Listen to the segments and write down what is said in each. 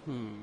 Hmm.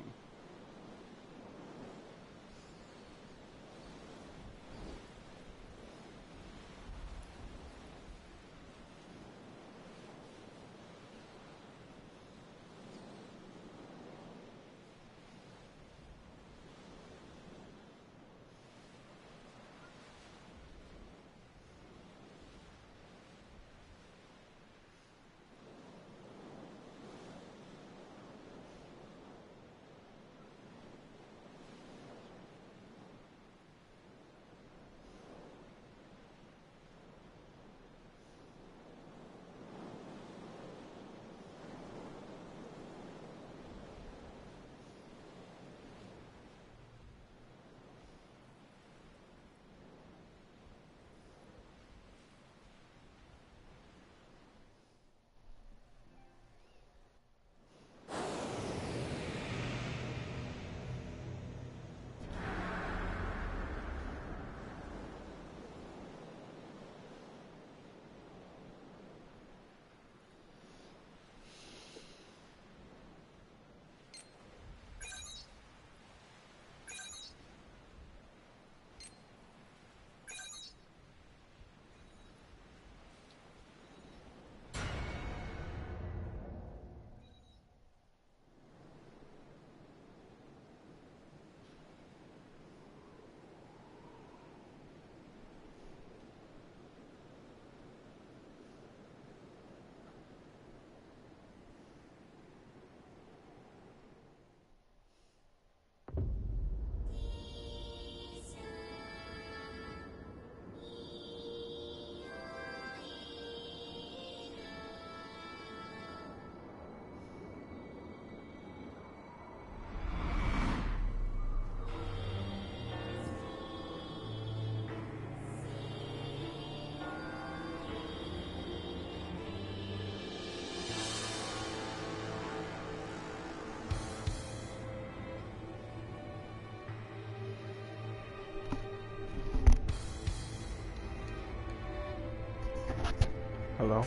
Hello?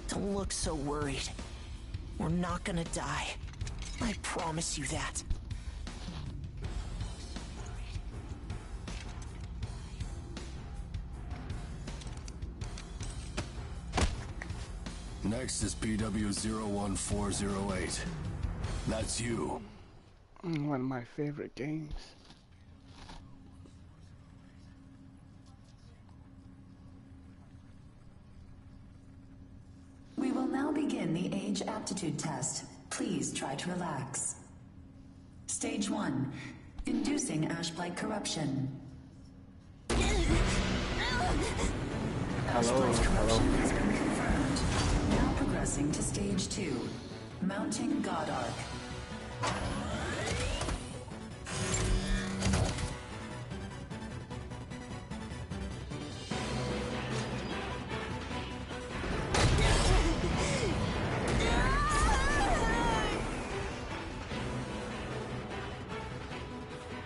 Don't look so worried. We're not gonna die. I promise you that. Next is PW01408. That's you. One of my favorite games. We will now begin the age aptitude test. Please try to relax. Stage 1. Inducing Ashblight corruption. Hello, hello. Has been confirmed. Now progressing to Stage 2. Mounting God Arc.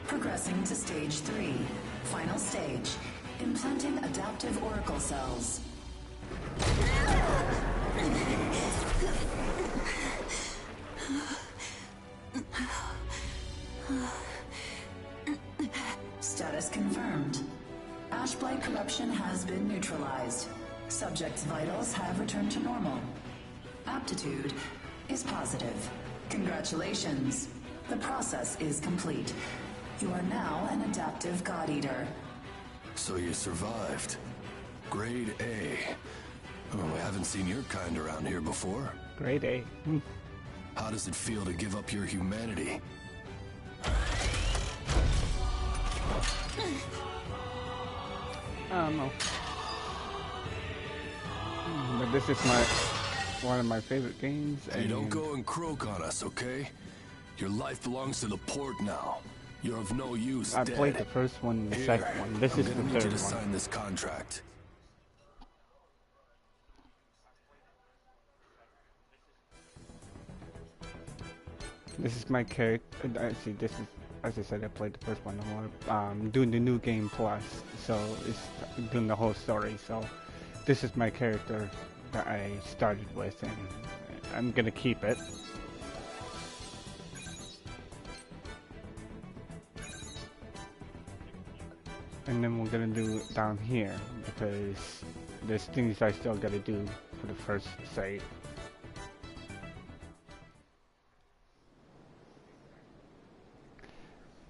Progressing to Stage 3. Final stage. Implanting adaptive oracle cells. Status confirmed. Ashblight corruption has been neutralized. Subject's vitals have returned to normal. Aptitude is positive. Congratulations. The process is complete. You are now an adaptive God Eater. So you survived. Grade A. Oh, I haven't seen your kind around here before. Grade A. How does it feel to give up your humanity? I don't know. But this is one of my favorite games. Hey, don't go and croak on us, okay? Your life belongs to the port now. You're of no use. I played the first one and the second one. This is the I'm gonna need third you to one. sign this contract. This is my character. Actually, this is, as I said, I played the first one. I'm doing the new game plus, so it's doing the whole story. So this is my character that I started with, and I'm gonna keep it. And then we're gonna do it down here because there's things I still gotta do for the first save.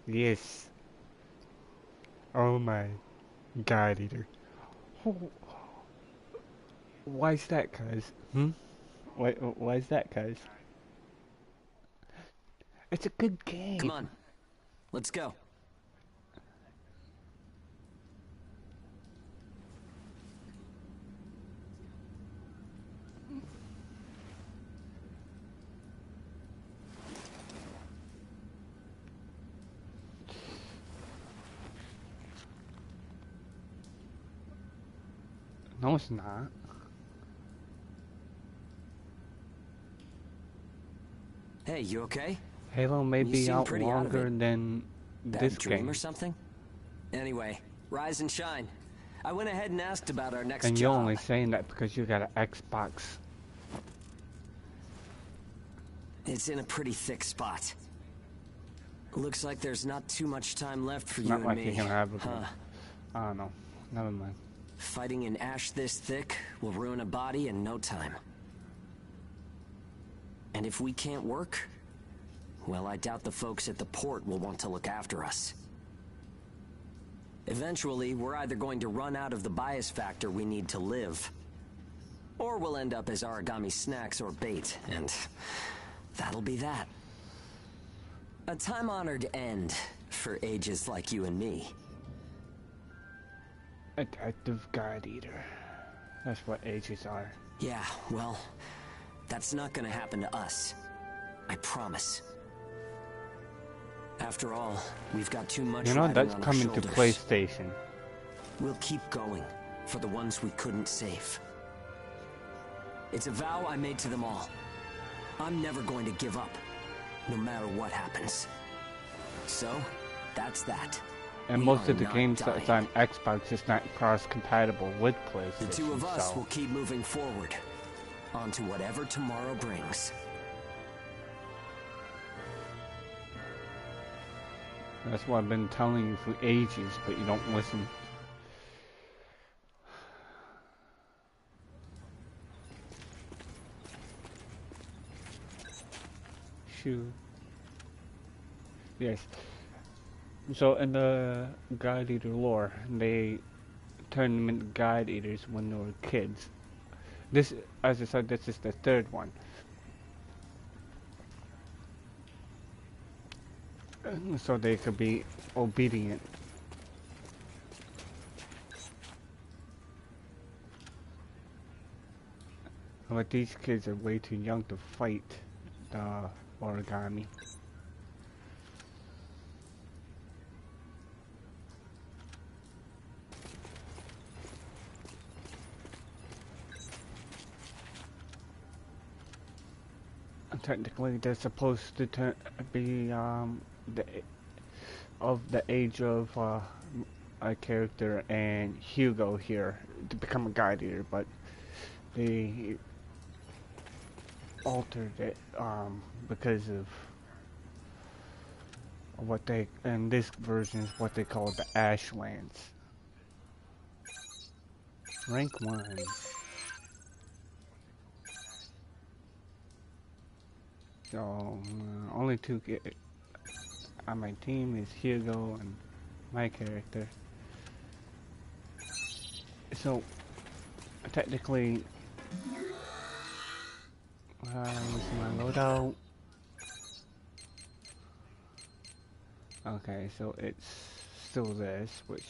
Yes. Oh my God, Eater. Why is that, cuz? Why is that, cuz? It's a good game. Come on, let's go. No, it's not. Hey, you okay? Halo may You be seem out pretty out of longer it. than Bad this dream game. or something? Anyway, rise and shine. I went ahead and asked about our next And you're job. only saying that because you got an Xbox. It's in a pretty thick spot. Looks like there's not too much time left for It's you not and like me. you can have a... Huh. I don't know. Never mind. Fighting an ash this thick will ruin a body in no time. And if we can't work, well, I doubt the folks at the port will want to look after us. Eventually, we're either going to run out of the bias factor we need to live, or we'll end up as Origami snacks or bait, and that'll be that. A time-honored end for ages like you and me. Detective Guide Eater. That's what ages are. Yeah, well, that's not gonna happen to us. I promise. After all, we've got too much You know, riding that's on our coming to shoulders. PlayStation. We'll keep going for the ones we couldn't save. It's a vow I made to them all. I'm never going to give up, no matter what happens. So, that's that. And We most are of the not games that's dying. on Xbox is not cross-compatible with PlayStation. The two of us so will keep moving forward, on to whatever tomorrow brings. that's what I've been telling you for ages, but you don't listen. Shoot. Yes. So in the Guide Eater lore, they turned them into Guide Eaters when they were kids. This, as I said, this is the third one. So they could be obedient. But these kids are way too young to fight the origami. Technically, they're supposed to be of the age of a character and Hugo here to become a Guide Eater, but they altered it because of what they, in this version, is what they call the Ashlands. Rank 1. So, only two on my team is Hugo and my character. So, technically, this is my loadout. Okay, so it's still this, which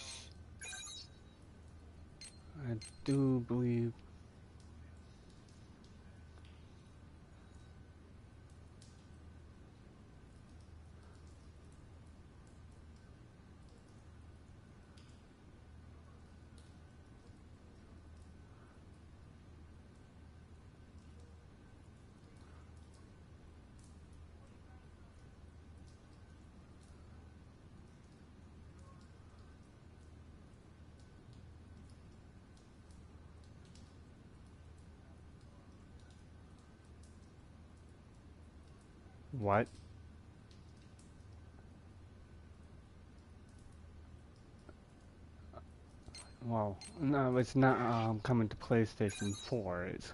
I do believe. What? Well, no, it's not coming to PlayStation 4. It's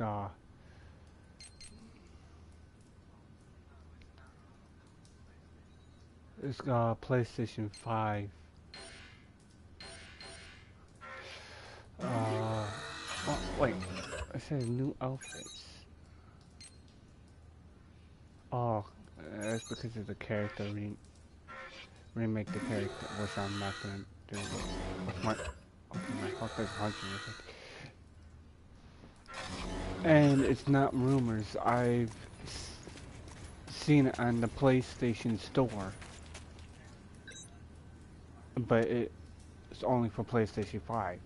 PlayStation 5. Oh, wait, it says new outfits. Oh, that's because of the character remake the character, which I'm not gonna do. My fuck is hunting with it. And it's not rumors. I've seen it on the PlayStation Store, but it's only for PlayStation 5.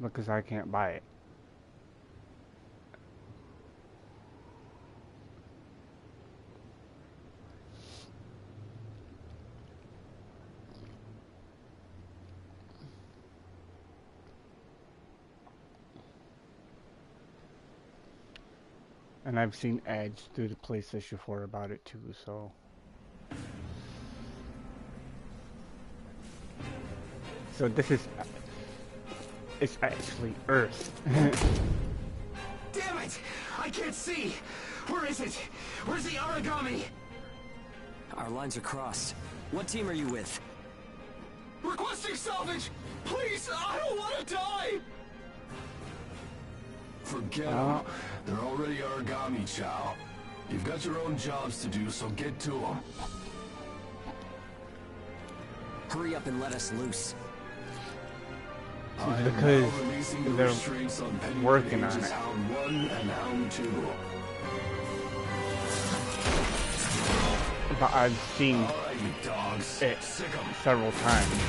Because I can't buy it. And I've seen ads through the PlayStation 4 about it too, so. So this is, it's actually Earth. Damn it! I can't see! Where is it? Where's the Aragami? Our lines are crossed. What team are you with? Requesting salvage! Please, I don't want to die! Forget them. They're already Aragami, Chow. You've got your own jobs to do, so get to them. Hurry up and let us loose. Because they're working on it. Hound 1 and Hound 2. But I've seen Alright, you dogs. it Sick 'em. several times.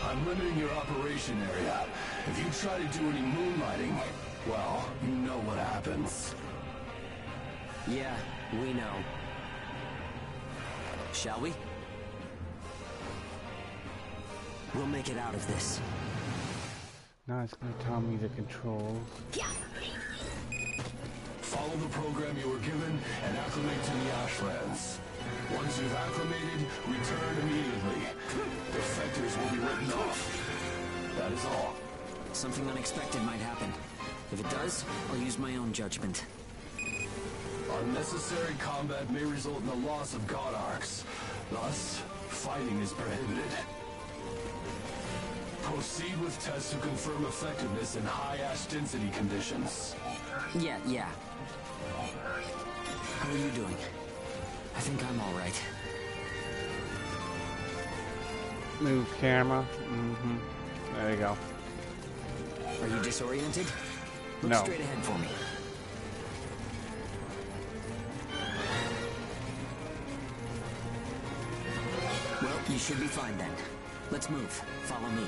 I'm limiting your operation area. If you try to do any moonlighting, well, you know what happens. Yeah, we know. Shall we? We'll make it out of this. Now it's gonna tell me the controls. Follow the program you were given and acclimate to the Ashlands. Once you've acclimated, return immediately. Defectors will be written off. That is all. Something unexpected might happen. If it does, I'll use my own judgment. Unnecessary combat may result in the loss of God Arcs. Thus, fighting is prohibited. Proceed with tests to confirm effectiveness in high ash density conditions. Yeah. How are you doing? I think I'm all right. Move camera. There you go. Are you disoriented? Look No. straight ahead for me. Well, you should be fine then. Let's move. Follow me.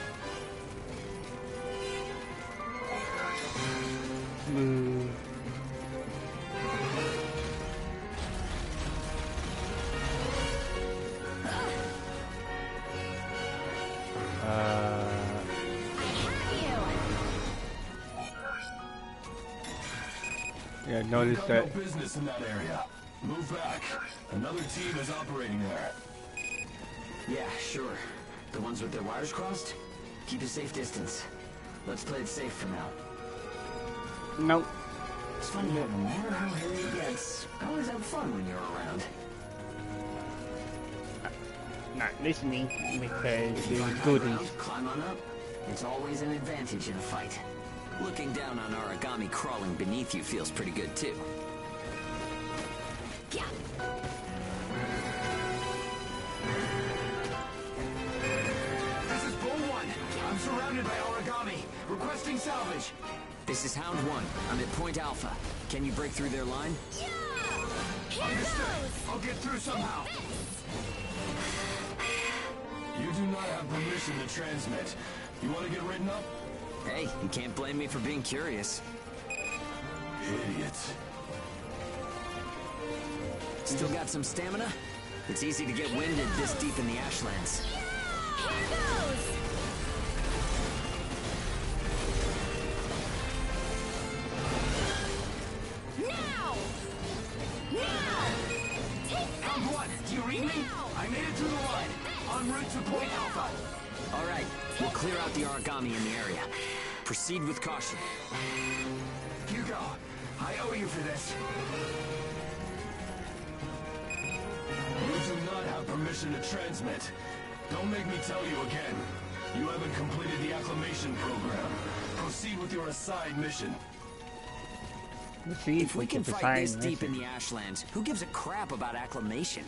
Move. Yeah, notice You've got that. no business in that area. Move back. Another team is operating there. Yeah, sure. The ones with their wires crossed? Keep a safe distance. Let's play it safe for now. Nope. It's funny how no matter how hairy it gets, I always have fun when you're around. Not listening because If you there's find high goodies. ground, climb on up. It's always an advantage in a fight. Looking down on Aragami crawling beneath you feels pretty good too. Yeah. This is Bull 1. I'm surrounded by Aragami. Requesting salvage. This is Hound 1. I'm at Point Alpha. Can you break through their line? Here goes. I'll get through somehow. You do not have permission to transmit. You want to get written up? Hey, you can't blame me for being curious. Idiot. Still got some stamina? It's easy to get winded this deep in the Ashlands. Here goes. We'll clear out the origami in the area. Proceed with caution. Hugo, I owe you for this. You do not have permission to transmit. Don't make me tell you again. You haven't completed the acclimation program. Proceed with your assigned mission. Let's see If we can get the fight this sign deep in mission. the Ashlands, who gives a crap about acclimation?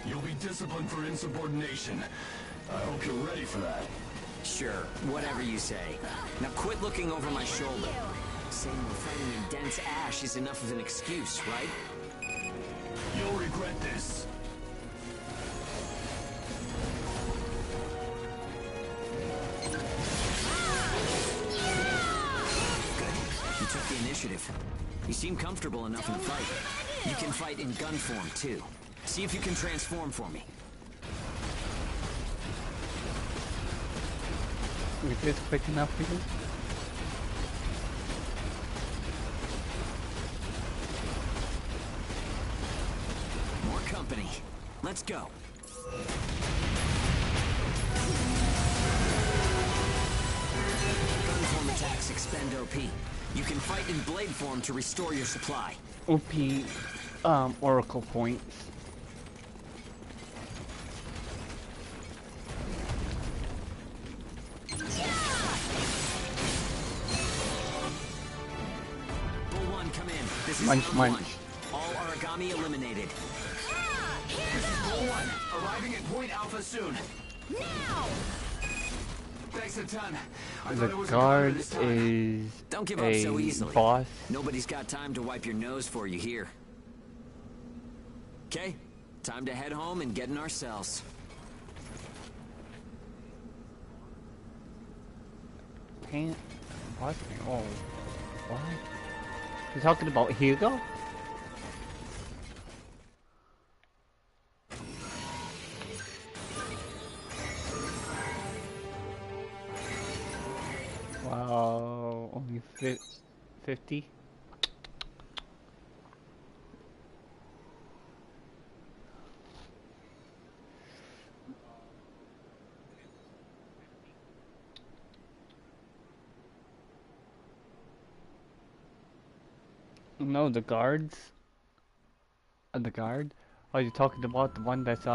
You'll be disciplined for insubordination. I hope you're ready for that. Sure, whatever you say. Now quit looking over my shoulder. Saying we're fighting in dense ash is enough of an excuse, right? You'll regret this. You took the initiative. You seem comfortable enough in the fight. You can fight in gun form, too. See if you can transform for me. Is this quick enough for you? More company. Let's go. Gun form attacks expend OP. You can fight in blade form to restore your supply. OP, Oracle points. Bull 1, come in. This is Munch, round munch. 1. All origami eliminated. Bull 1, arriving at Point Alpha soon. Now! Thanks a ton. I The thought it was a guard this time. is Don't give up so a easily. boss. Nobody's got time to wipe your nose for you here. Okay, time to head home and get in our cells. Can't. What? Oh, what? You're talking about Hugo? Wow, only 50? No, the guards. The guard? Are you talking about the one that's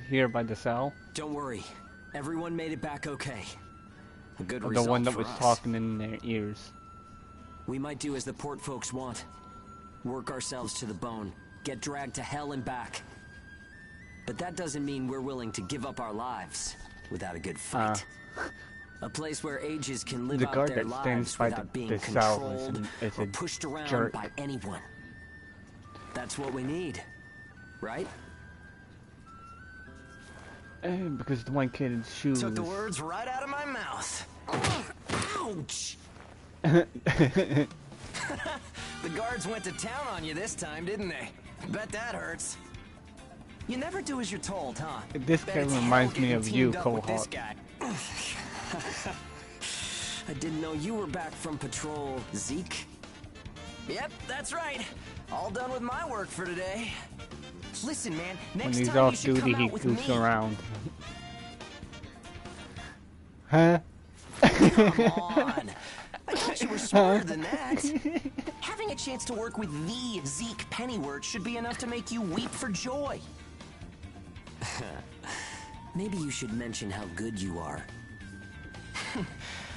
here by the cell? Don't worry, everyone made it back okay. A good Or result the one that for was us. talking in their ears? We might do as the port folks want. Work ourselves to the bone. Get dragged to hell and back. But that doesn't mean we're willing to give up our lives without a good fight. A place where ages can live The out guard their that stands lives by without being the cell controlled is or a pushed around jerk. by anyone. That's what we need, right? Because the one kid's shoes. Took the words right out of my mouth. Ouch! The guards went to town on you this time, didn't they? Bet that hurts. You never do as you're told, huh? This Bet guy it's hell reminds me getting of you, teamed up with this Cohawk. guy. I didn't know you were back from patrol, Zeke. Yep, that's right. All done with my work for today. Listen, man, When next he's time you off should duty, come he out with goofs me. around. Huh? Come on. I thought you were smarter than that. Having a chance to work with the Zeke Pennyworth should be enough to make you weep for joy. Maybe you should mention how good you are.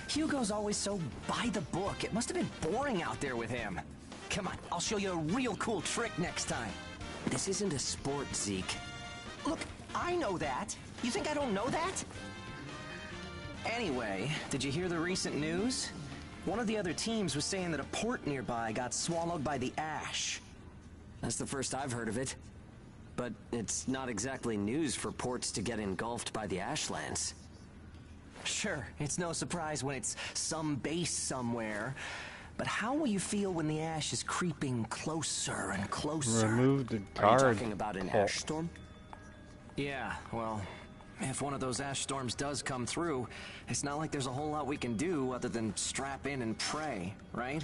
Hugo's always so by the book. It must have been boring out there with him. Come on, I'll show you a real cool trick next time. This isn't a sport, Zeke. Look, I know that. You think I don't know that? Anyway, did you hear the recent news? One of the other teams was saying that a port nearby got swallowed by the ash. That's the first I've heard of it. But it's not exactly news for ports to get engulfed by the Ashlands. Sure, it's no surprise when it's some base somewhere. But how will you feel when the ash is creeping closer and closer? Remove the Are you guard. talking about an ash storm? Yeah, well, if one of those ash storms does come through, it's not like there's a whole lot we can do other than strap in and pray, right?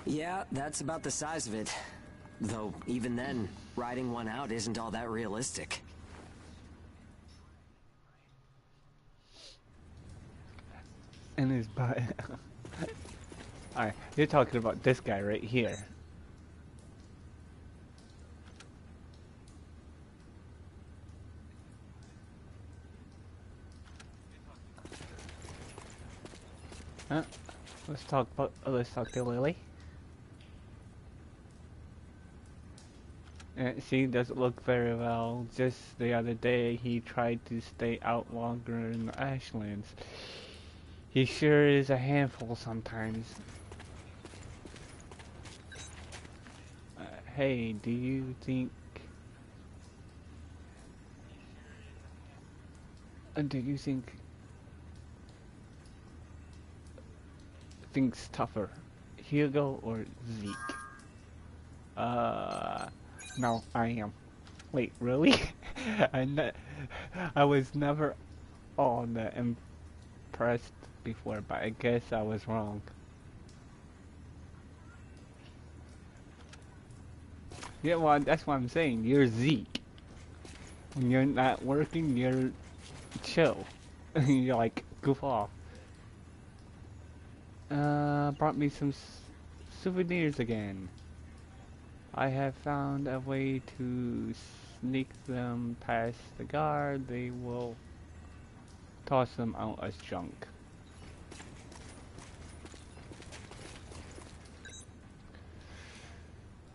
Yeah, that's about the size of it. Though, even then, riding one out isn't all that realistic. And his butt. Alright, you're talking about this guy right here. Huh? Let's talk to Lily. She doesn't look very well. Just the other day, he tried to stay out longer in the Ashlands. He sure is a handful sometimes. Hey, do you think... think's tougher, Hugo or Zeke? No, I am. Wait, really? I was never all that impressed before, but I guess I was wrong. Yeah, well, that's what I'm saying. You're Zeke. When you're not working, you're chill. You're like, goof off. Brought me some souvenirs again. I have found a way to sneak them past the guard. They will toss them out as junk.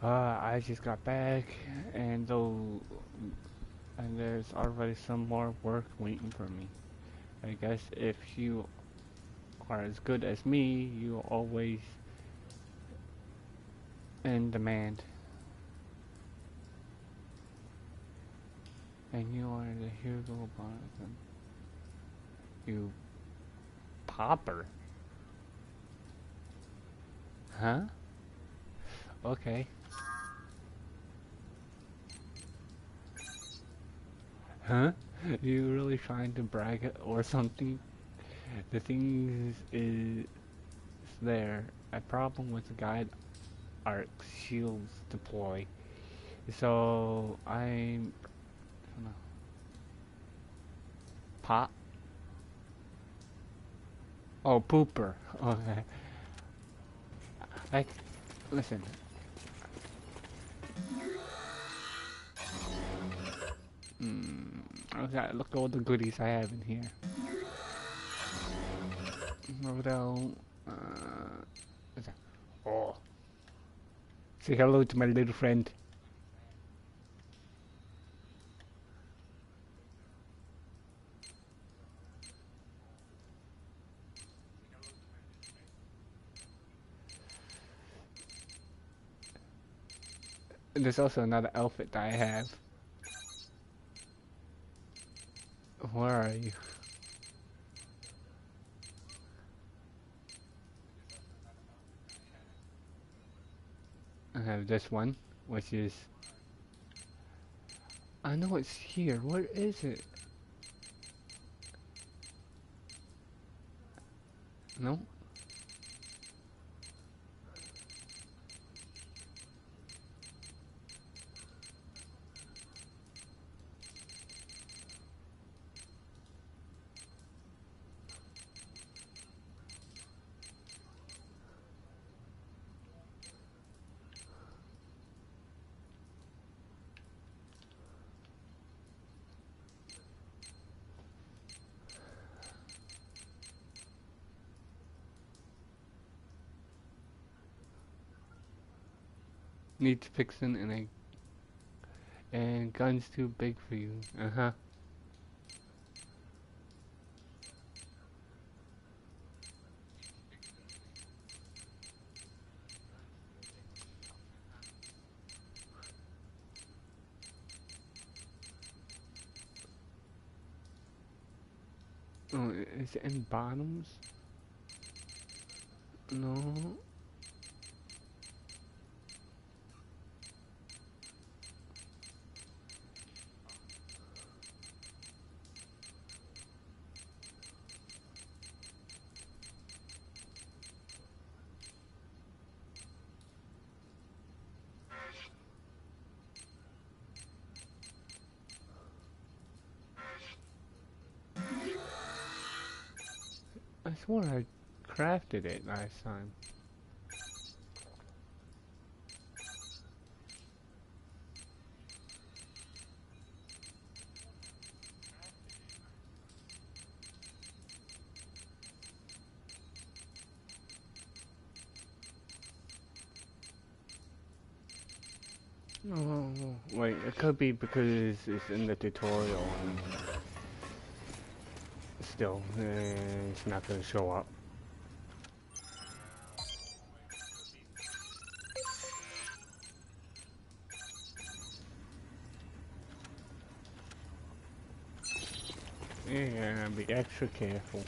I just got back, and there's already some more work waiting for me. I guess if you are as good as me, you're always in demand. And you are the Hugo Barton. You popper? Huh? Okay. Huh? You really trying to brag or something? The thing is there a problem with the guide arc shields deploy. So I'm Pop? Oh, pooper. Okay. Listen. Okay, look at all the goodies I have in here. Rodo, what's that? Oh. Say hello to my little friend. There's also another outfit that I have. Where are you? I have this one, which is... I know it's here. Where is it? No? Need to fix an and gun's too big for you. Uh-huh. Oh, is it in bottoms? No. I swore I crafted it last time. Oh, wait, it could be because it's in the tutorial and still, it's not gonna show up. Yeah, be extra careful.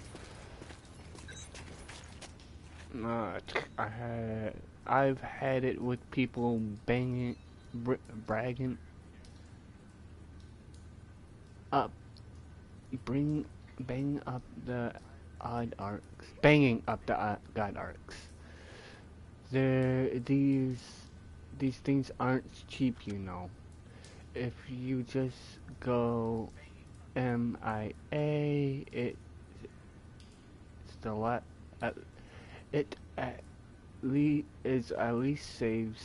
I've had it with people banging, bragging up, banging up the odd arcs, banging up the god arcs. These things aren't cheap, you know. If you just go MIA, it's the lot. It at least saves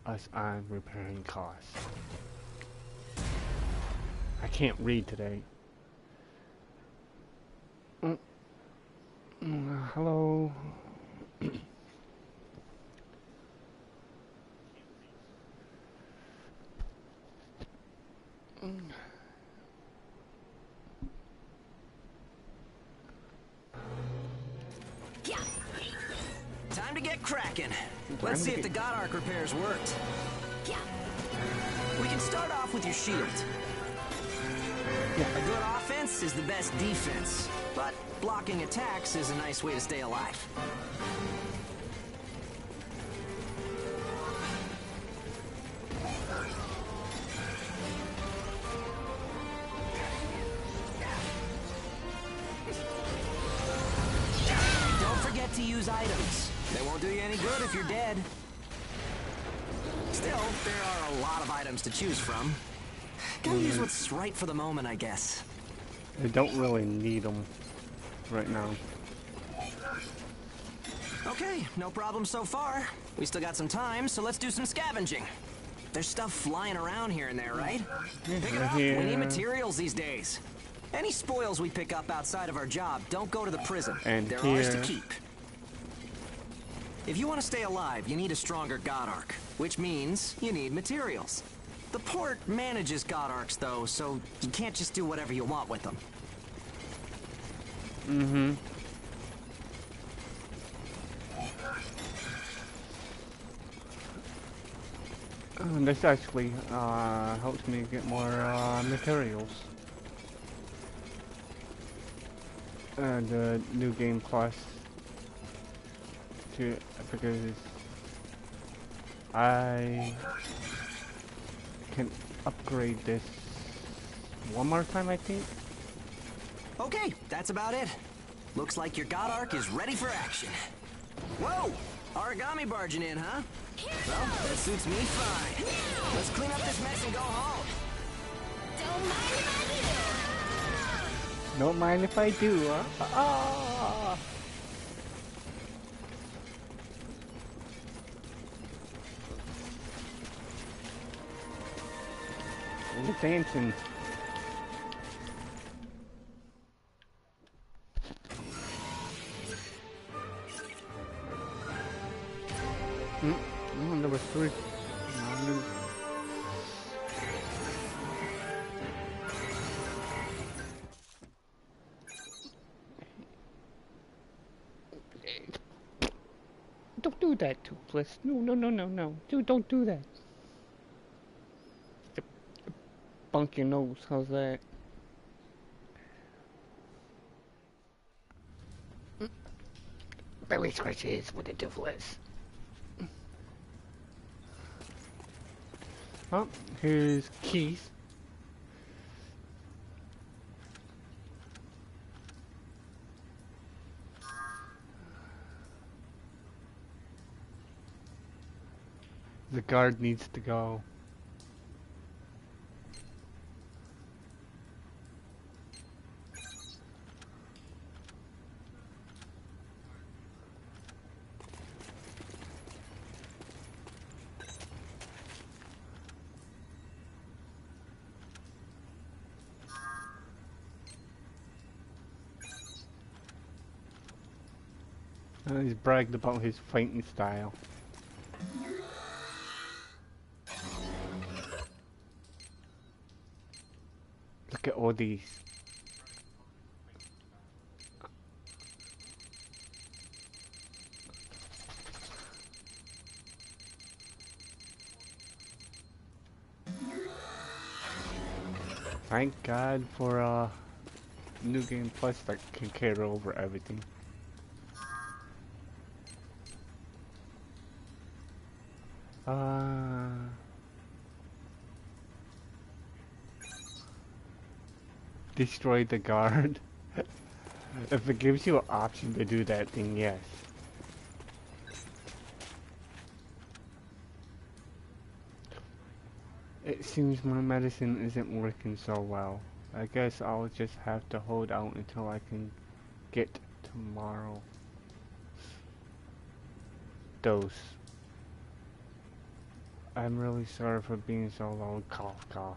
us on repairing costs. I can't read today. Hello. Time to get cracking. Let's see if the God Arc repairs worked. We can start off with your shield. A good offense is the best defense, but blocking attacks is a nice way to stay alive. Don't forget to use items. They won't do you any good if you're dead. Still, there are a lot of items to choose from. Gotta use what's right for the moment, I guess. I don't really need them right now. Okay, no problem so far. We still got some time, so let's do some scavenging. There's stuff flying around here and there, right? Pick it up. We need materials these days. Any spoils we pick up outside of our job don't go to the prison. And they're ours to keep. If you want to stay alive, you need a stronger God Arc, which means you need materials. The port manages God Arcs, though, so you can't just do whatever you want with them. This actually helps me get more materials. The new game plus because I can upgrade this one more time, I think. Okay, that's about it. Looks like your God Arc is ready for action. Whoa! Origami barging in, huh? Well, that suits me fine. Let's clean up this mess and go home. Don't mind if I do, huh? The dancing. Number 3. Don't do that, Toothless. No. Dude, don't do that. Bunk your nose, how's that? Belly scratches with a Toothless. Oh, here's Keith. The guard needs to go. He's bragged about his fighting style. Look at all these. Thank God for New Game Plus that can carry over everything. Destroy the guard. If it gives you an option to do that, then yes. It seems my medicine isn't working so well. I guess I'll just have to hold out until I can get tomorrow. Dose. I'm really sorry for being so loud. Cough, cough.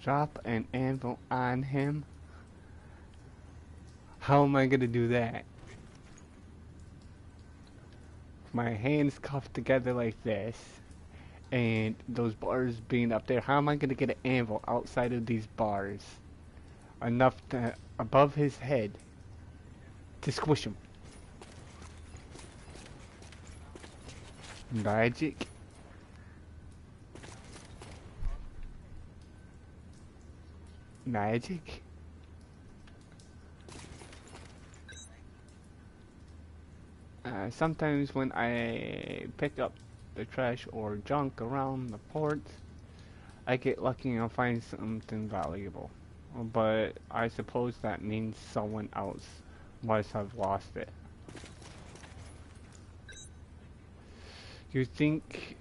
Drop an anvil on him? How am I gonna do that? My hands cuffed together like this, and those bars being up there, how am I gonna get an anvil outside of these bars? Enough to, above his head, to squish him. Magic? Magic? Sometimes when I pick up the trash or junk around the port, I get lucky and find something valuable. But I suppose that means someone else must have lost it. You think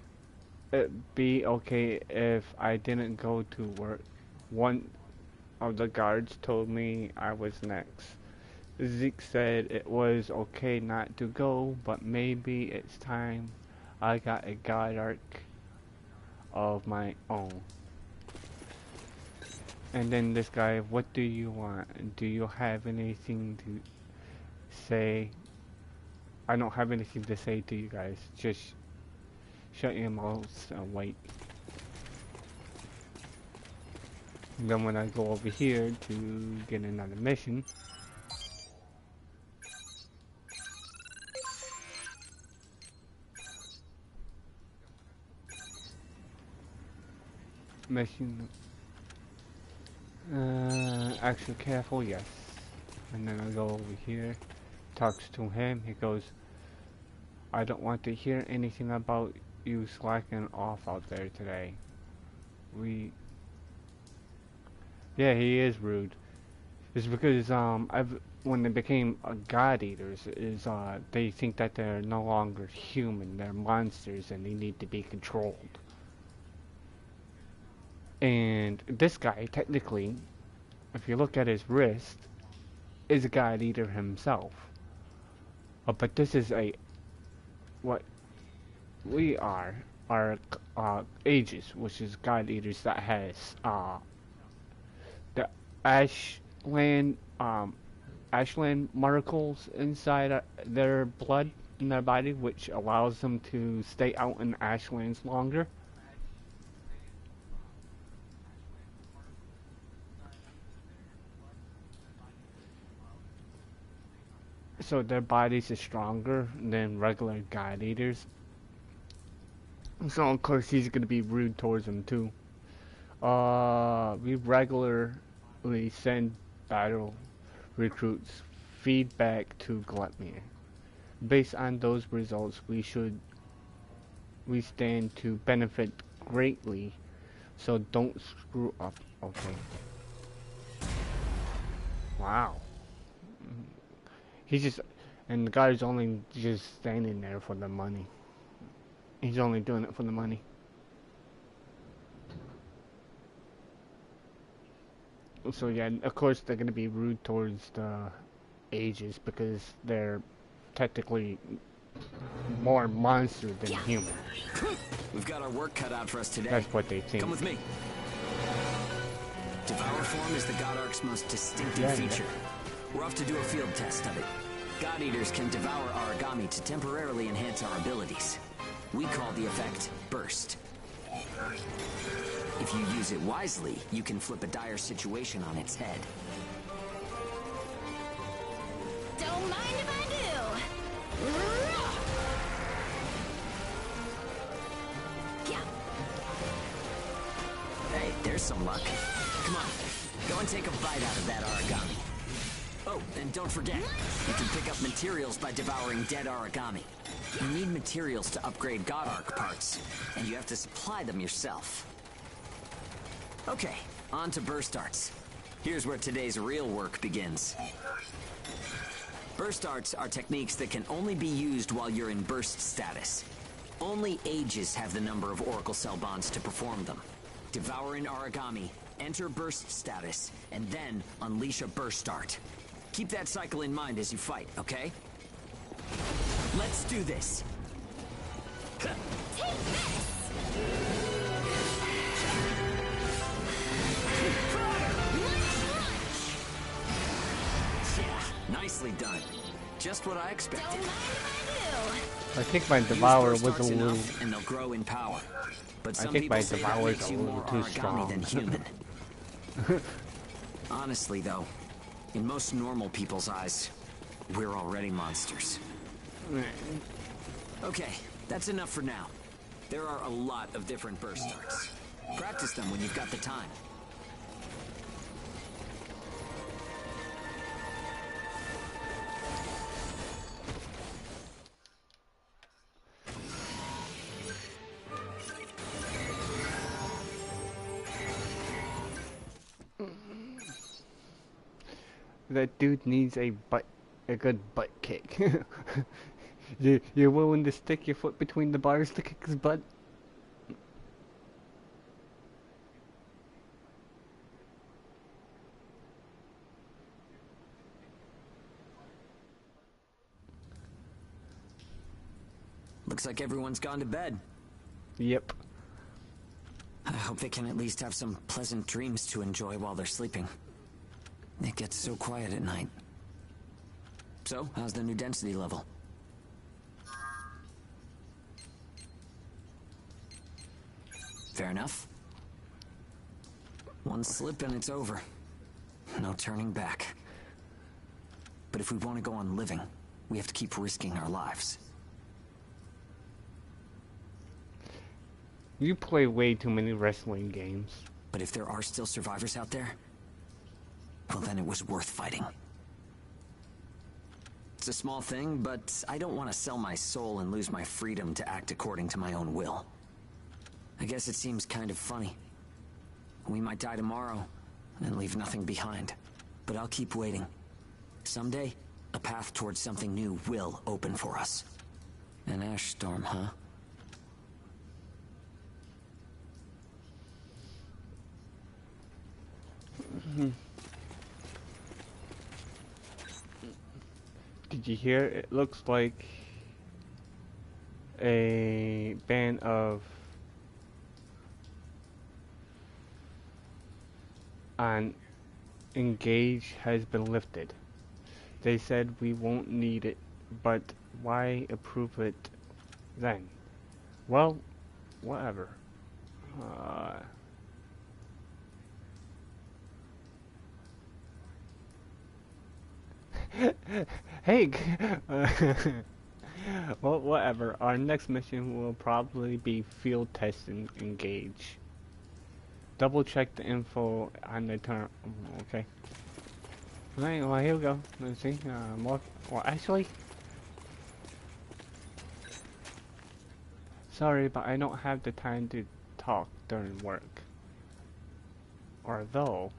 it'd be okay if I didn't go to work? One of the guards told me I was next. Zeke said it was okay not to go, but maybe it's time I got a guide arc of my own. And then this guy, what do you want? Do you have anything to say? I don't have anything to say to you guys. Just shut your mouths and wait. And then when I go over here to get another mission, extra careful, yes. And then I go over here, talks to him, he goes, I don't want to hear anything about you slacking off out there today. Yeah, he is rude. It's because, when they became God Eaters, they think that they're no longer human, they're monsters and they need to be controlled. And this guy, technically, if you look at his wrist, is a God Eater himself. But this is what we are Aegis, which is God Eaters that has the Ashland molecules inside their blood in their body, which allows them to stay out in Ashlands longer. So their bodies are stronger than regular God Eaters. So of course he's gonna be rude towards them too. We regularly send battle recruits feedback to Gluttmere. Based on those results, we stand to benefit greatly. So don't screw up. Okay. Wow. And the guy's only just standing there for the money. He's only doing it for the money. So yeah, of course they're gonna be rude towards the Aegis because they're technically more monster than human. We've got our work cut out for us today. That's what they think. Come with me. Devour form is the God Ark's most distinctive feature. We're off to do a field test of it. God Eaters can devour Aragami to temporarily enhance our abilities. We call the effect Burst. If you use it wisely, you can flip a dire situation on its head. Don't mind if I do. Yeah. Hey, there's some luck. Come on, go and take a bite out of that Aragami. Oh, and don't forget, you can pick up materials by devouring dead Aragami. You need materials to upgrade God Arc parts, and you have to supply them yourself. Okay, on to burst arts. Here's where today's real work begins. Burst arts are techniques that can only be used while you're in burst status. Only Ages have the number of Oracle Cell bonds to perform them. Devour an Aragami, enter burst status, and then unleash a burst art. Keep that cycle in mind as you fight, okay? Let's do this. Take this! Yeah, nicely done. Just what I expected. Don't mind if I think my Use Devourer burst was arts a little... enough, and they'll grow in power. But some think people my say that Devourer's makes a you little more too Aragami strong. than human. Honestly, though, in most normal people's eyes, we're already monsters. Okay, that's enough for now. There are a lot of different burst arts. Practice them when you've got the time. That dude needs a good butt kick. You're willing to stick your foot between the bars to kick his butt? Looks like everyone's gone to bed. Yep. I hope they can at least have some pleasant dreams to enjoy while they're sleeping. It gets so quiet at night. So, how's the new density level? Fair enough. One slip and it's over. No turning back. But if we want to go on living, we have to keep risking our lives. You play way too many wrestling games. But if there are still survivors out there, well, then it was worth fighting. It's a small thing, but I don't want to sell my soul and lose my freedom to act according to my own will. I guess it seems kind of funny. We might die tomorrow and leave nothing behind. But I'll keep waiting. Someday, a path towards something new will open for us. An ash storm, huh? Did you hear? It looks like a ban of on Engage has been lifted. They said we won't need it, but why approve it then? Well, whatever. Hey, well, whatever. Our next mission will probably be field testing Engage. Double check the info on the turn. Okay. Alright, well, here we go. Let's see. More. Well, actually, sorry, but I don't have the time to talk during work. Although,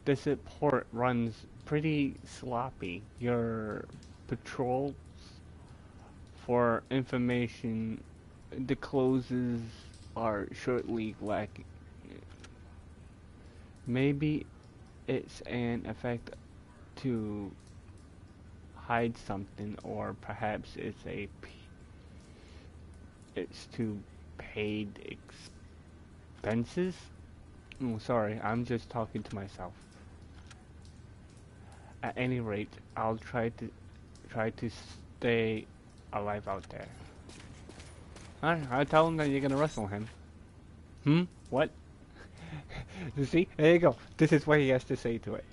this port runs pretty sloppy. Your patrols for information, the closes are shortly lacking. Maybe it's an effect to hide something, or perhaps it's to paid expenses. Oh, sorry, I'm just talking to myself. At any rate, I'll try to stay alive out there. Alright, I'll tell him that you're gonna wrestle him. What? You see? There you go. This is what he has to say to it.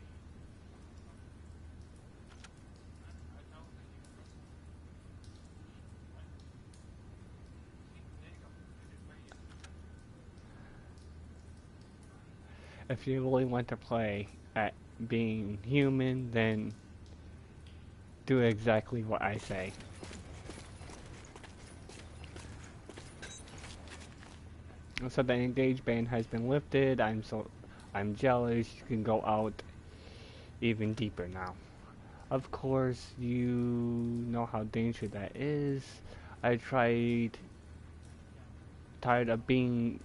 If you really want to play at being human, then do exactly what I say. So the engage ban has been lifted. I'm jealous. You can go out even deeper now. Of course, you know how dangerous that is. I tired of being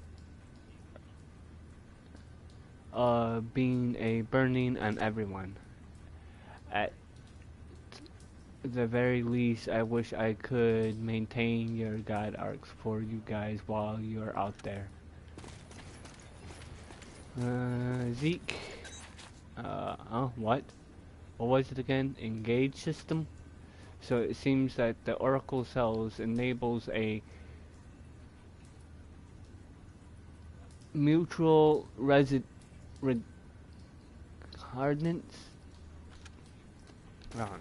a burning on everyone. At the very least, I wish I could maintain your guide arcs for you guys while you're out there. Zeke. What? What was it again? Engage system? So it seems that the Oracle cells enables a mutual regardance. I don't know.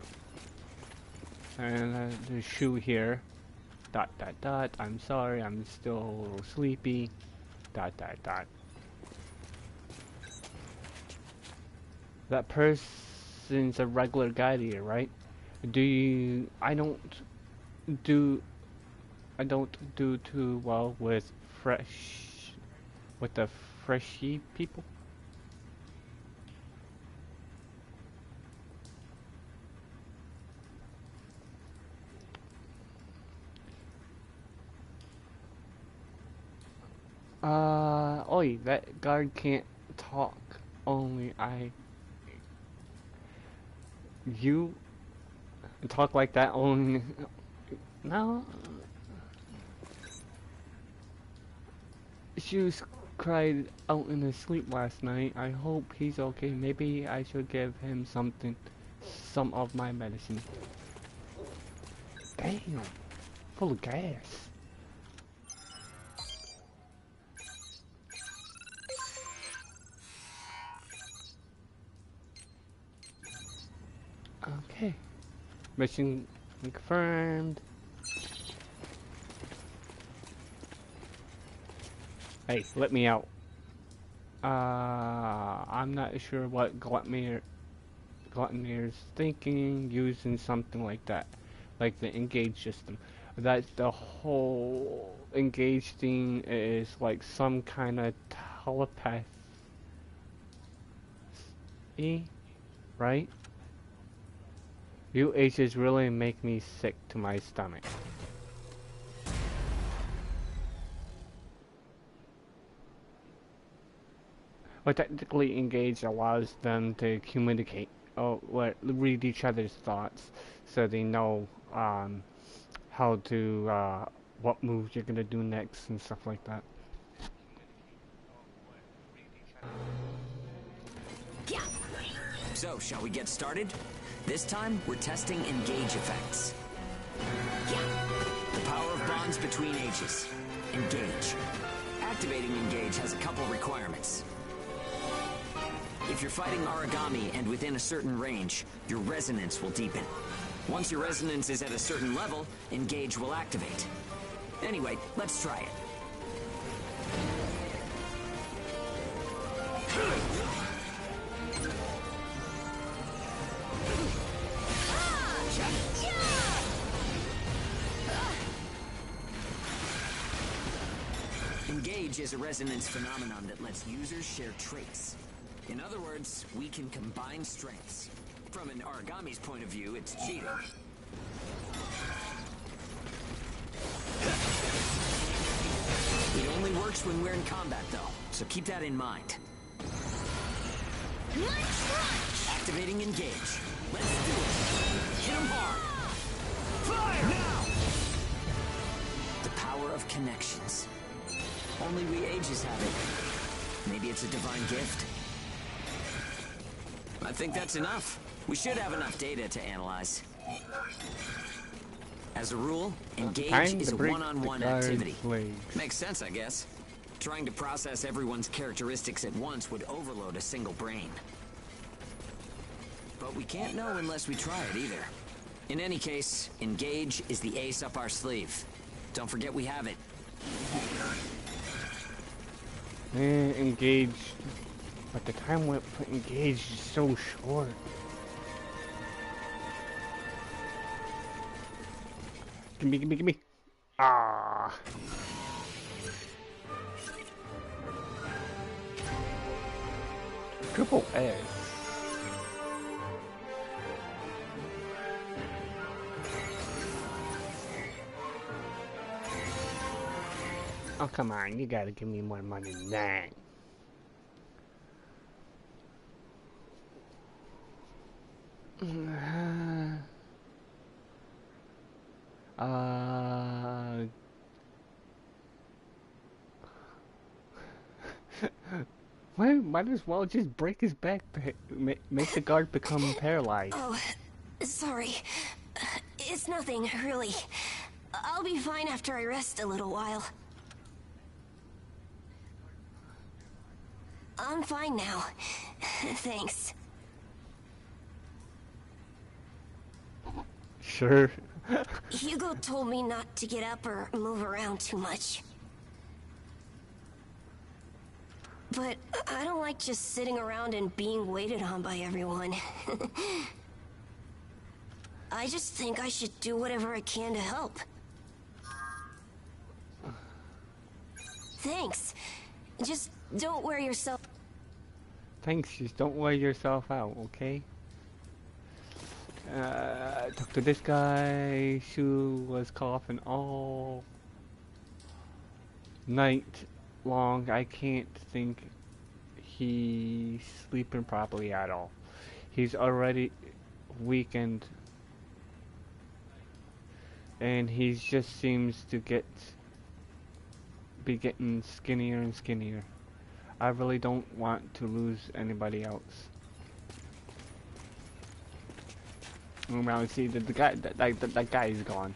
And the shoe here. ... I'm sorry, I'm still a little sleepy. ... That person's a regular guide eater, right? I don't do too well with the freshy people. Oi, that guard can't talk. Only you talk like that only. No. She cried out in his sleep last night. I hope he's okay. Maybe I should give him some of my medicine. Damn, full of gas. Okay, mission confirmed. Hey, let me out. I'm not sure what Gluttmir's thinking, using something like that, like the engage system. That's the whole engage thing is like some kind of telepathy, right? You H's really make me sick to my stomach. But technically engage allows them to communicate or read each other's thoughts, so they know how to what moves you're gonna do next and stuff like that. So, shall we get started? This time, we're testing engage effects. The power of bonds between H's. Engage. Activating engage has a couple requirements. If you're fighting Aragami and within a certain range, your resonance will deepen. Once your resonance is at a certain level, engage will activate. Anyway, let's try it. Engage is a resonance phenomenon that lets users share traits. In other words, we can combine strengths. From an Aragami's point of view, it's cheating. It only works when we're in combat, though, so keep that in mind. Activating engage. Let's do it. Hit him hard. Fire now! The power of connections. Only we Ages have it. Maybe it's a divine gift. I think that's enough. We should have enough data to analyze. As a rule, engage Time is to a break one-on-one the guard's activity. legs. Makes sense, I guess. Trying to process everyone's characteristics at once would overload a single brain. But we can't know unless we try it either. In any case, engage is the ace up our sleeve. Don't forget we have it. Engage. But the time limit for engage is so short. Gimme, gimme, gimme. Ah. Triple S. Oh, come on, you gotta give me more money than that. Might as well just break his back, make the guard become paralyzed. Oh, sorry. It's nothing, really. I'll be fine after I rest a little while. I'm fine now. Thanks. Sure. Hugo told me not to get up or move around too much. But I don't like just sitting around and being waited on by everyone. I just think I should do whatever I can to help. Thanks. Just don't wear yourself... Thanks, just don't wear yourself out, okay? Talk to this guy. Shu was coughing all night long. I can't think he's sleeping properly at all. He's already weakened, and he just seems to be getting skinnier and skinnier. I really don't want to lose anybody else. Well, see, the guy, that guy is gone.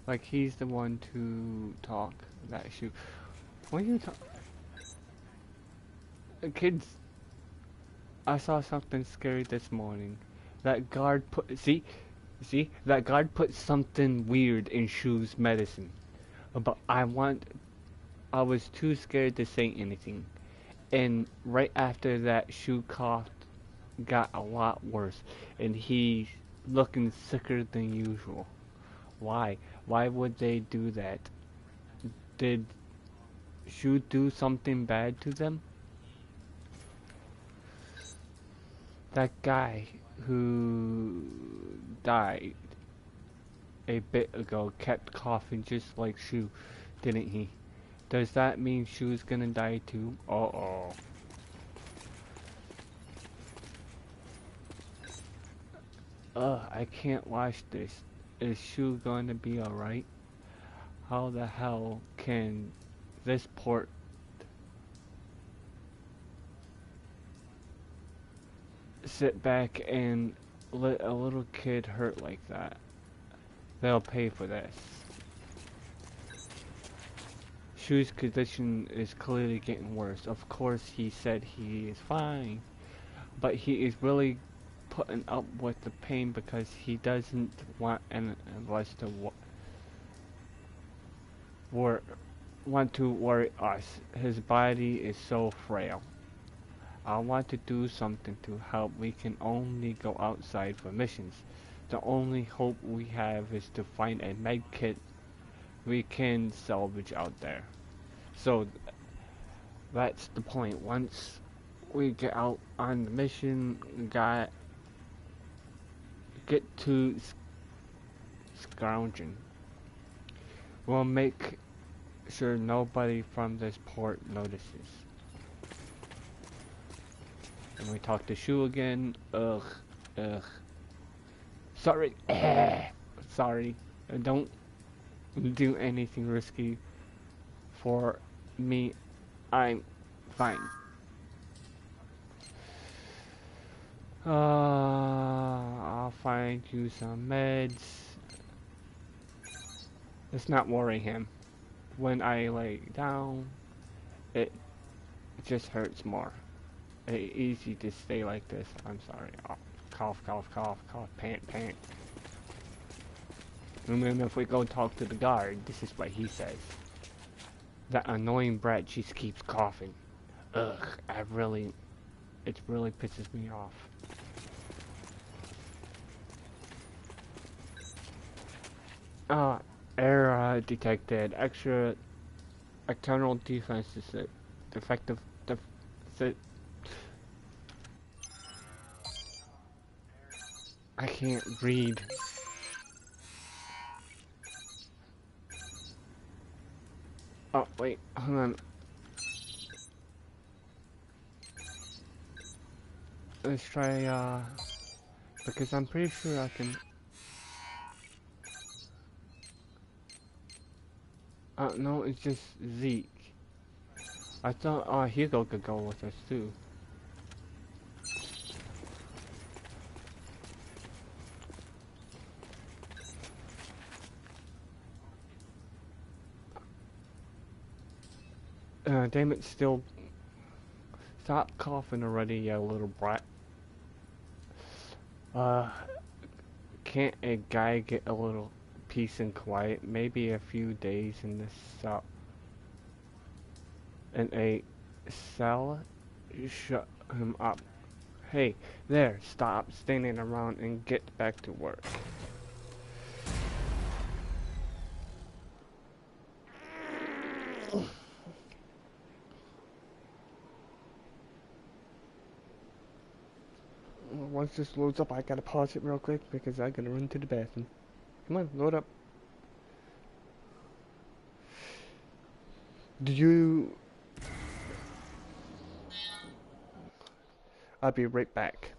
Like, he's the one to talk. That shoot. What are you talking? Kids, I saw something scary this morning. That guard put, see, that guard put something weird in Shu's medicine. But I was too scared to say anything. And right after that, Shu cough got a lot worse, and he's looking sicker than usual. Why? Why would they do that? Did Shu do something bad to them? That guy who died a bit ago kept coughing just like Shu, didn't he? Does that mean Shu's gonna die too? Uh-oh. I can't watch this. Is Shu going to be alright? How the hell can this port sit back and let a little kid hurt like that? They'll pay for this. Shu's condition is clearly getting worse. Of course, he said he is fine, but he is really putting up with the pain because he doesn't want any of us to want to worry us. His body is so frail. I want to do something to help. We can only go outside for missions. The only hope we have is to find a med kit we can salvage out there. So that's the point. Once we get out on the mission, get to scrounging. We'll make sure nobody from this port notices. And we talk to Shu again. Ugh. Sorry. Sorry. Don't do anything risky. For me, I'm fine. I'll find you some meds. Let's not worry him. When I lay down, it just hurts more. It's easy to stay like this. I'm sorry. Oh, cough, cough, cough, cough, pant, pant. And then if we go talk to the guard, this is what he says. That annoying brat just keeps coughing. Ugh, it really pisses me off. Error detected. Extra external defense is defective. I can't read. Oh wait, hold on. Let's try because I'm pretty sure I can. No, it's just Zeke. I thought Hugo could go with us too. Damn it, still. Stop coughing already, you little brat. Can't a guy get a little peace and quiet? Maybe a few days in this cell. In a cell? Shut him up. Hey, there, stop standing around and get back to work. Once this loads up, I gotta pause it real quick because I gotta run to the bathroom. Come on, load up. I'll be right back.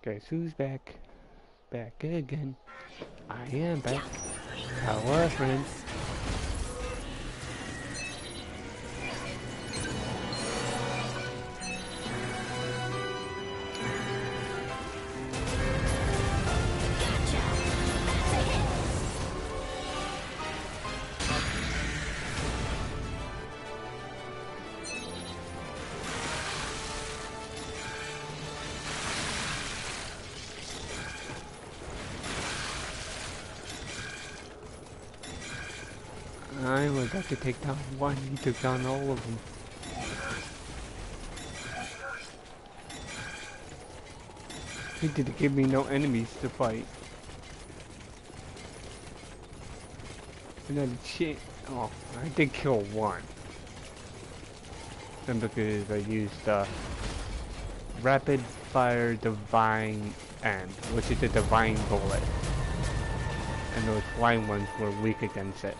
Guess who's back? Back again. I am back. How are friends? I got to take down one. He took down all of them. He didn't give me no enemies to fight. Another shit. Oh, I did kill one. And because I used rapid fire divine end, which is a divine bullet. And those flying ones were weak against it.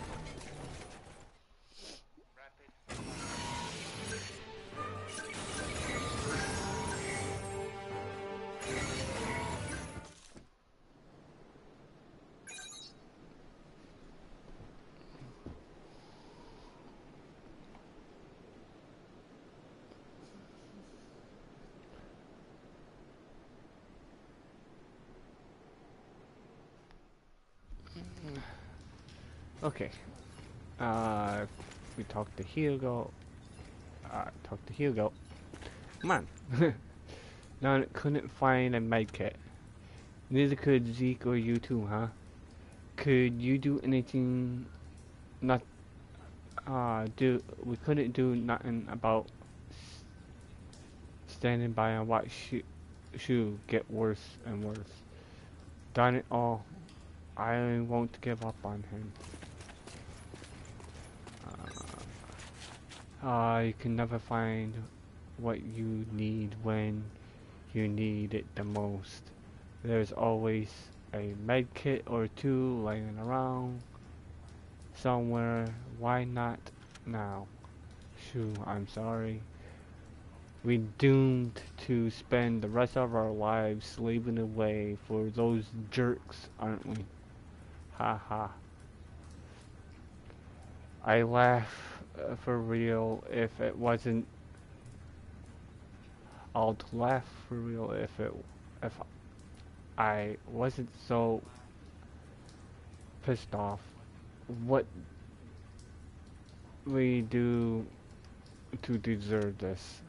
Okay. We talked to Hugo. Come on. Now couldn't find a medkit. Neither could Zeke or you two, huh? Could you do anything? We couldn't do nothing about standing by and watch Shu get worse and worse. Darn it all. I won't give up on him. You can never find what you need when you need it the most. There's always a med kit or two laying around somewhere. Why not now? Shoo, I'm sorry. We're doomed to spend the rest of our lives slaving away for those jerks, aren't we? Ha ha. I laugh for real if it wasn't. I'll laugh for real if I wasn't so pissed off. What we do to deserve this?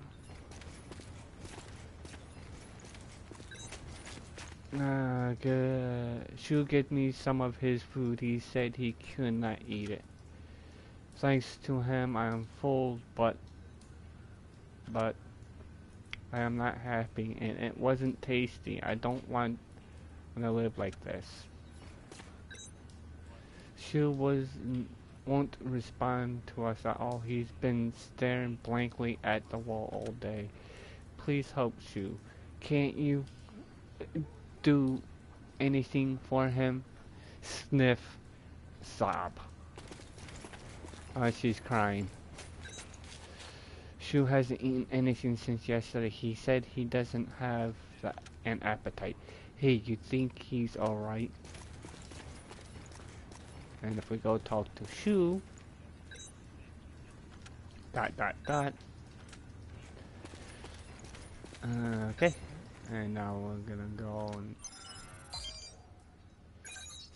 Good. Shu get me some of his food. He said he could not eat it. Thanks to him, I am full, but I am not happy, and it wasn't tasty. I don't want to live like this. Shu won't respond to us at all. He's been staring blankly at the wall all day. Please help Shu. Can't you do anything for him? Sniff. Sob. She's crying. Shu hasn't eaten anything since yesterday. He said he doesn't have an appetite. Hey, you think he's alright? And if we go talk to Shu... ... Okay. And now we're gonna go and...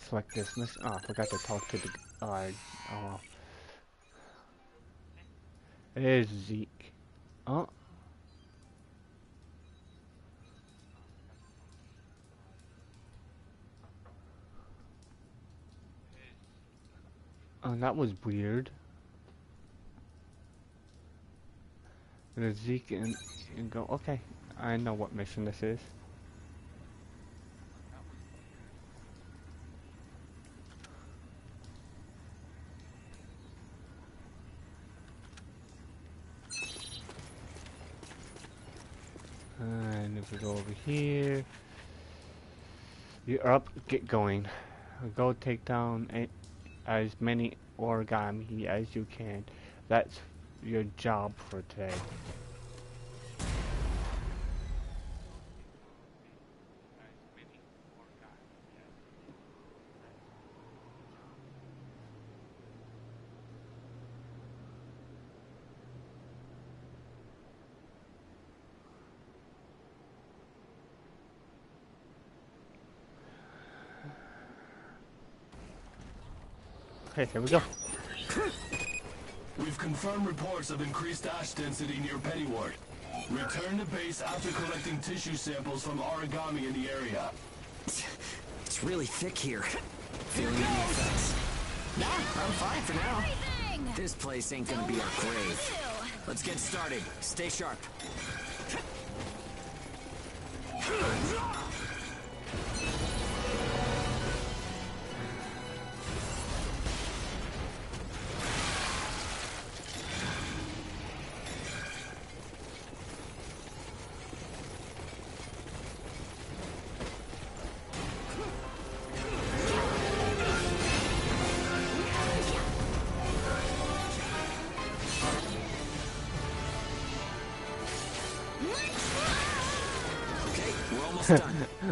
select this mission. Oh, I forgot to talk to the... oh well. There's Zeke. Oh. Oh, that was weird. There's Zeke and go, okay, I know what mission this is. And if we go over here, you're up, get going. Go take down as many origami as you can. That's your job for today. Okay, here we go. We've confirmed reports of increased ash density near Pennyward. Return to base after collecting tissue samples from origami in the area. It's really thick here. Feeling any effects? Yeah, I'm fine for now. This place ain't gonna be our grave. Let's get started. Stay sharp.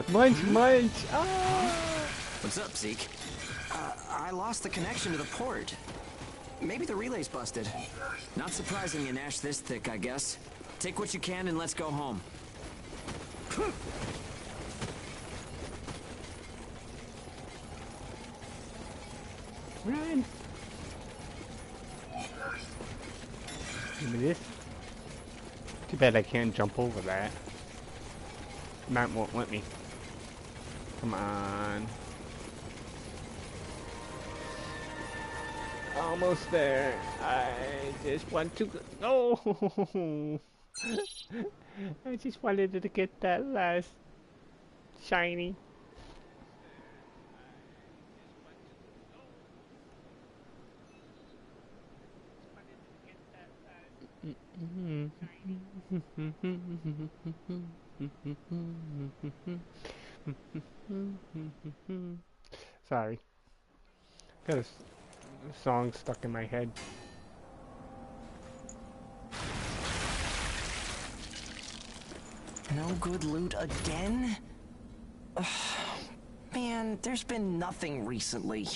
Munch, munch! Ah! What's up, Zeke? I lost the connection to the port. Maybe the relay's busted. Not surprising an ash this thick, I guess. Take what you can and let's go home. Run! Give me this. Too bad I can't jump over that. Map won't let me. Come on. Almost there. I just want to go. No! I just wanted to get that last shiny. Sorry. Got a song stuck in my head. No good loot again? Ugh, man, there's been nothing recently.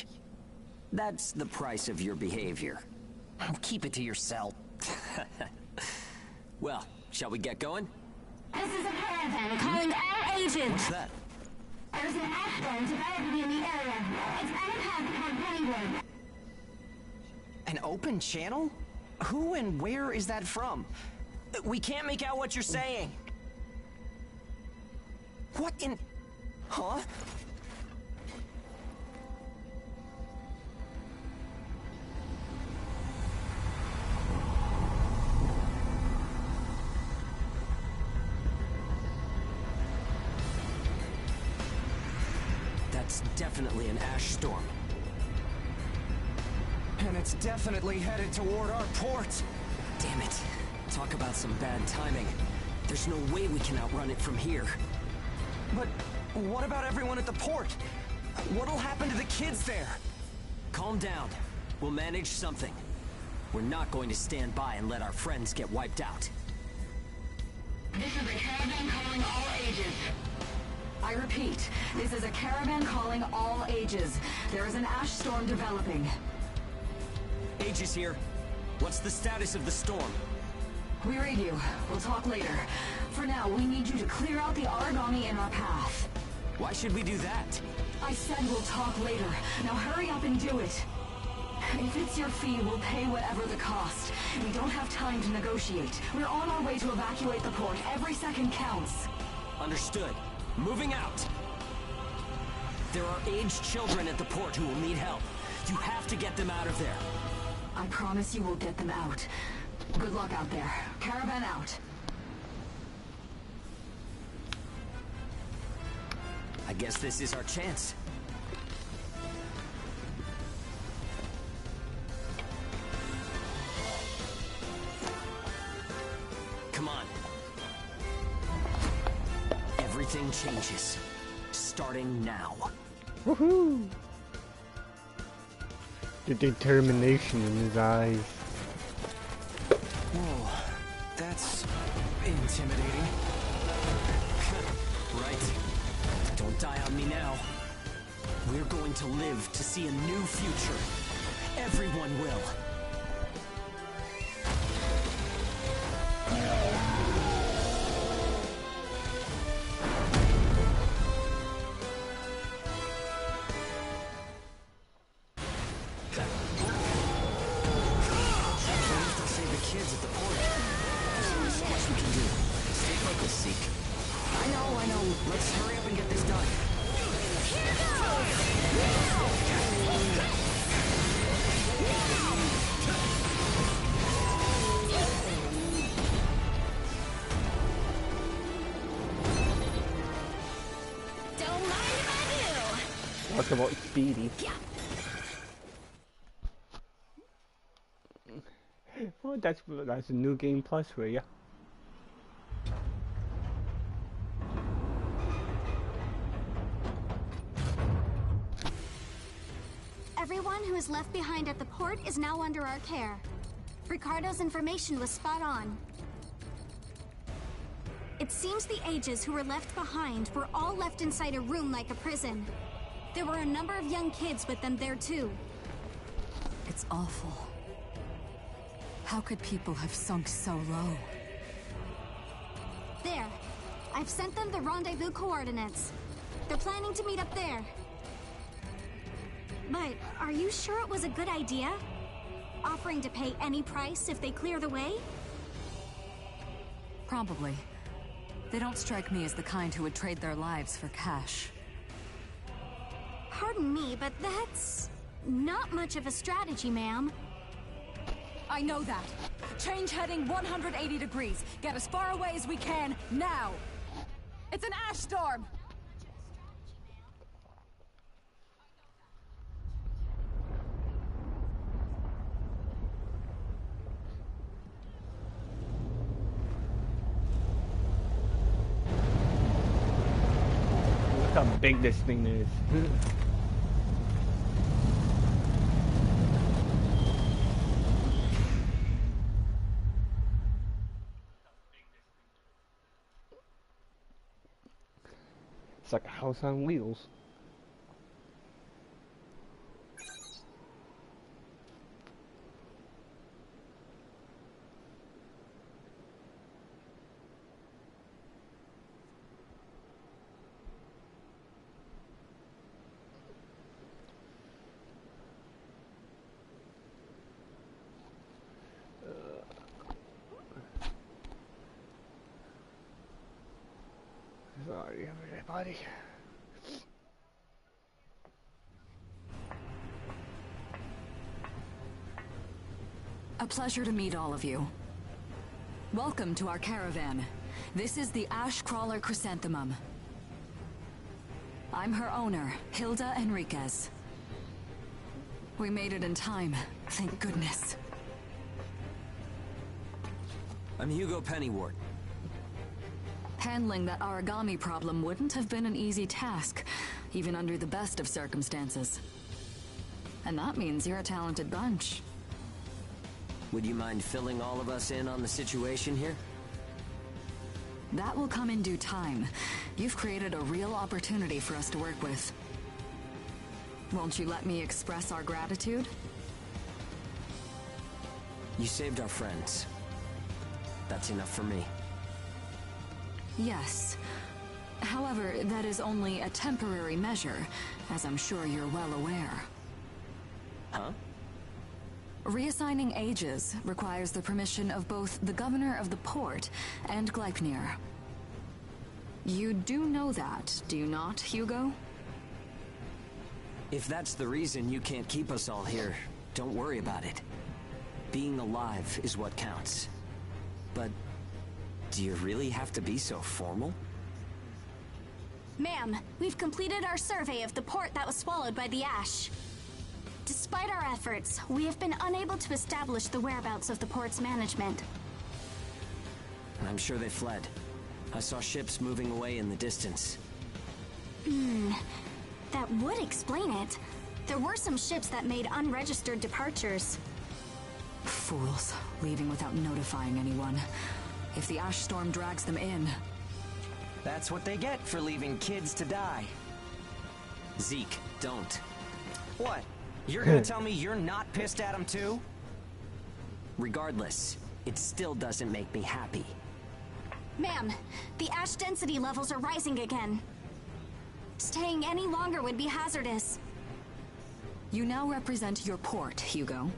That's the price of your behavior. Keep it to yourself. Well, shall we get going? This is a caravan calling all agents. What's that? There's an ash storm developing in the area. It's uninhabited on Pennywood. An open channel? Who and where is that from? We can't make out what you're saying. What in... Huh? That's definitely an ash storm. And it's definitely headed toward our port. Damn it. Talk about some bad timing. There's no way we can outrun it from here. But what about everyone at the port? What'll happen to the kids there? Calm down. We'll manage something. We're not going to stand by and let our friends get wiped out. This is a caravan calling all ages. I repeat, this is a caravan calling all ages. There is an ash storm developing. Aegis here. What's the status of the storm? We read you. We'll talk later. For now, we need you to clear out the origami in our path. Why should we do that? I said we'll talk later. Now hurry up and do it. If it's your fee, we'll pay whatever the cost. We don't have time to negotiate. We're on our way to evacuate the port. Every second counts. Understood. Moving out. There are aged children at the port who will need help. You have to get them out of there. I promise you we'll get them out. Good luck out there. Caravan out. I guess this is our chance. Come on. Everything changes. Starting now. Woohoo! The determination in his eyes. Whoa, that's intimidating. Right. Don't die on me now. We're going to live to see a new future. Everyone will. I know. Let's hurry up and get this done. Here goes! Talk about Speedy. Well, that's a new game plus for you. Everyone who is left behind at the port is now under our care. Ricardo's information was spot on. It seems the Ages who were left behind were all left inside a room like a prison. There were a number of young kids with them there too. It's awful. How could people have sunk so low? There. I've sent them the rendezvous coordinates. They're planning to meet up there. But are you sure it was a good idea? Offering to pay any price if they clear the way? Probably. They don't strike me as the kind who would trade their lives for cash. Pardon me, but that's not much of a strategy, ma'am. I know that. Change heading 180 degrees. Get as far away as we can, now! It's an ash storm! Look how big this thing is. It's like a house on wheels. Sorry, everybody. A pleasure to meet all of you. Welcome to our caravan. This is the Ash Crawler Chrysanthemum. I'm her owner, Hilda Enriquez. We made it in time, thank goodness. I'm Hugo Pennywort. Handling that origami problem wouldn't have been an easy task, even under the best of circumstances. And that means you're a talented bunch. Would you mind filling all of us in on the situation here? That will come in due time. You've created a real opportunity for us to work with. Won't you let me express our gratitude? You saved our friends. That's enough for me. Yes. However, that is only a temporary measure, as I'm sure you're well aware. Huh? Reassigning Ages requires the permission of both the governor of the port and Gleipnir. You do know that, do you not, Hugo? If that's the reason you can't keep us all here, don't worry about it. Being alive is what counts. But do you really have to be so formal? Ma'am, we've completed our survey of the port that was swallowed by the ash. Despite our efforts, we have been unable to establish the whereabouts of the port's management. I'm sure they fled. I saw ships moving away in the distance. That would explain it. There were some ships that made unregistered departures. Fools, leaving without notifying anyone. If the ash storm drags them in... That's what they get for leaving kids to die. Zeke, don't. What? You're gonna tell me you're not pissed at them too? Regardless, it still doesn't make me happy. Ma'am, the ash density levels are rising again. Staying any longer would be hazardous. You now represent your port, Hugo.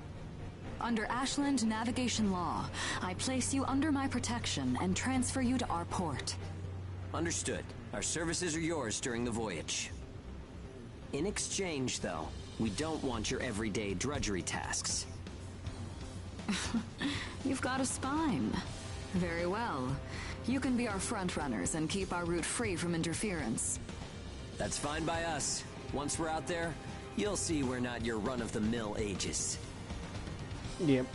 Under Ashland navigation law, I place you under my protection and transfer you to our port. Understood. Our services are yours during the voyage. In exchange, though, we don't want your everyday drudgery tasks. You've got a spine. Very well. You can be our front runners and keep our route free from interference. That's fine by us. Once we're out there, you'll see we're not your run-of-the-mill Aegis. Yep.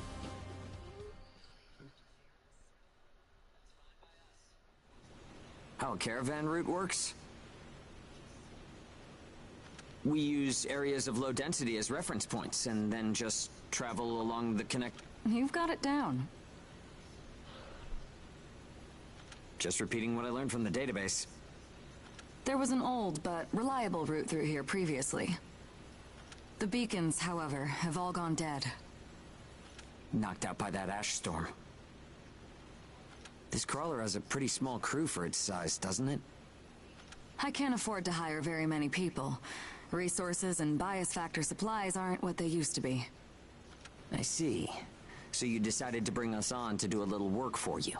How a caravan route works? We use areas of low density as reference points, and then just travel along the connect... You've got it down. Just repeating what I learned from the database. There was an old but reliable route through here previously. The beacons, however, have all gone dead. Knocked out by that ash storm. This crawler has a pretty small crew for its size, doesn't it? I can't afford to hire very many people. Resources and bias factor supplies aren't what they used to be. I see. So you decided to bring us on to do a little work for you.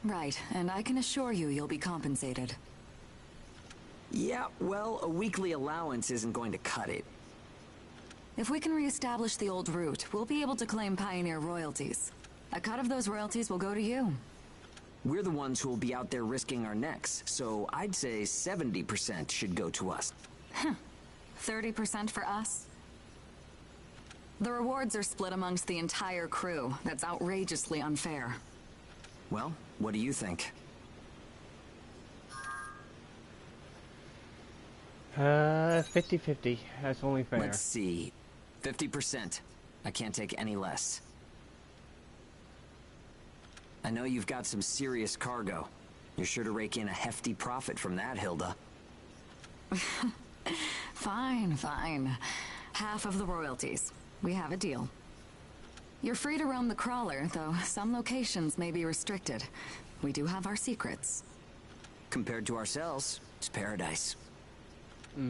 Right, and I can assure you you'll be compensated. Yeah, well, a weekly allowance isn't going to cut it. If we can reestablish the old route, we'll be able to claim Pioneer royalties. A cut of those royalties will go to you. We're the ones who will be out there risking our necks, so I'd say 70% should go to us. 30% for us? The rewards are split amongst the entire crew. That's outrageously unfair. Well, what do you think? 50-50. That's only fair. Let's see. 50%. I can't take any less. I know you've got some serious cargo. You're sure to rake in a hefty profit from that, Hilda. Fine, fine. Half of the royalties. We have a deal. You're free to roam the crawler, though some locations may be restricted. We do have our secrets. Compared to ourselves, it's paradise.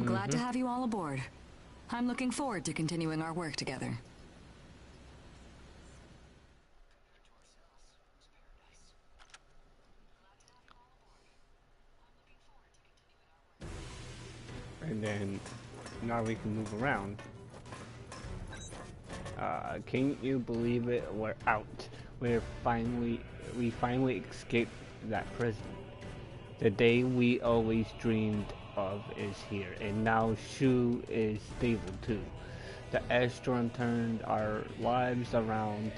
Glad to have you all aboard. I'm looking forward to continuing our work together. And then now we can move around. Can you believe it? We're out. We finally escaped that prison. The day we always dreamed of is here, and now Shu is stable too. The ash storm turned our lives around.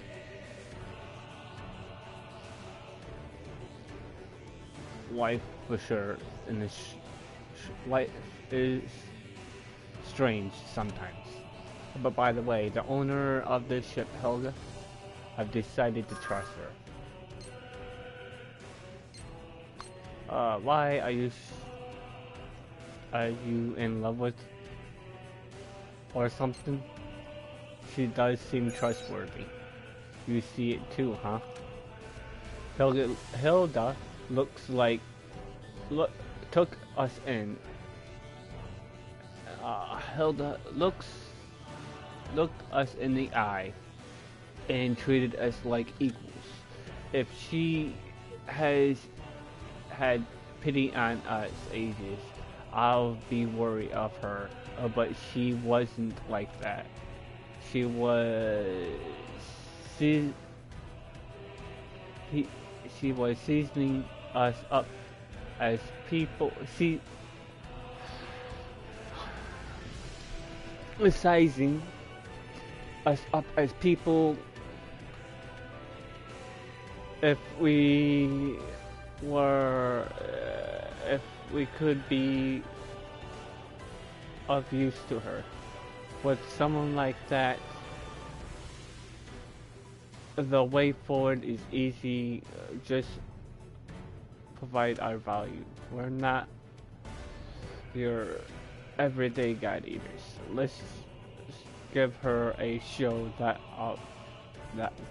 Life for sure, and life is strange sometimes. But by the way, the owner of this ship, Helga, I've decided to trust her. Why are you in love with or something? She does seem trustworthy. You see it too, huh? Hilda looks like took us in. Hilda looked us in the eye and treated us like equals. If she has had pity on us ages, I'll be worried of her. But she wasn't like that. She was she was seasoning us up as people. Sizing us up as people. If we could be of use to her. With someone like that, the way forward is easy. Just provide our value. We're not your everyday guide eaters. Let's give her a show that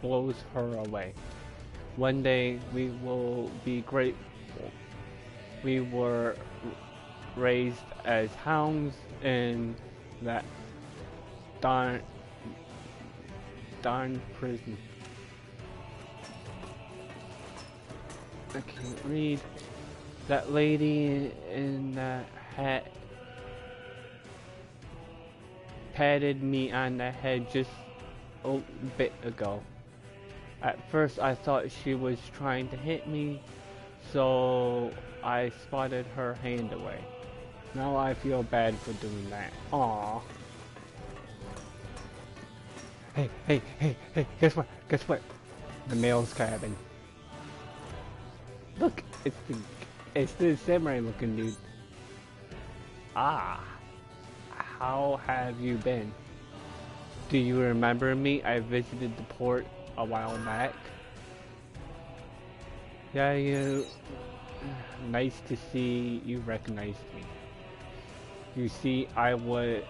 blows her away. One day we will be grateful. We were raised as hounds in that darn prison. I can't read. That lady in that hat patted me on the head just a bit ago. At first I thought she was trying to hit me, so I spotted her hand away. Now I feel bad for doing that. Aww. Hey, guess what? The male's cabin. Look, it's the samurai looking dude. Ah, how have you been? Do you remember me? I visited the port a while back. Yeah, nice to see you recognized me. You see, I was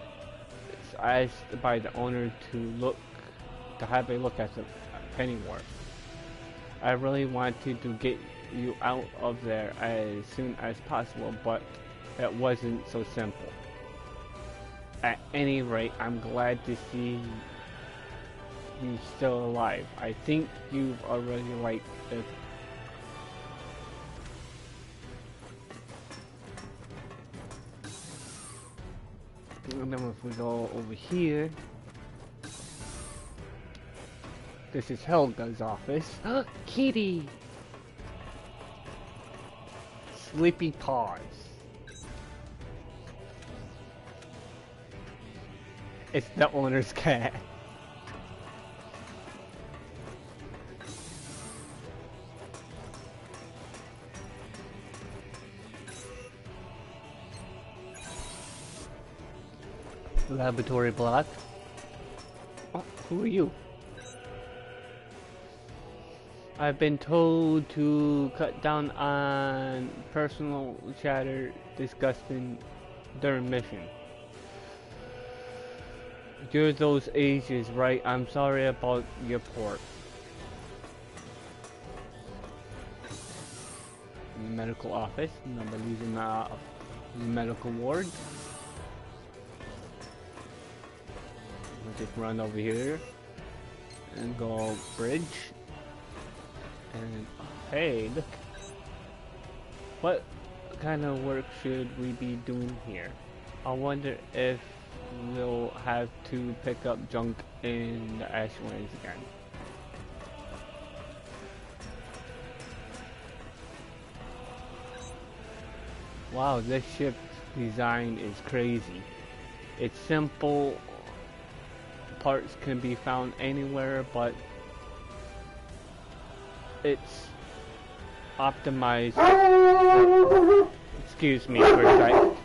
asked by the owner to have a look at the Pennyworth. I really wanted to get you out of there as soon as possible, but it wasn't so simple. At any rate, I'm glad to see you still alive. I think you've already liked it. And then if we go over here, this is Helga's office. Kitty! Sleepy Paws. It's the owner's cat. Laboratory block. Oh, who are you? I've been told to cut down on personal chatter discussing during mission. You're those ages, right? I'm sorry about your port. In the medical office, nobody's in the medical ward. We'll just run over here and go bridge. And hey, look. What kind of work should we be doing here? I wonder if we'll have to pick up junk in the Ashlands again. Wow, this ship's design is crazy. It's simple. Parts can be found anywhere, but it's optimized. Excuse me for a sec.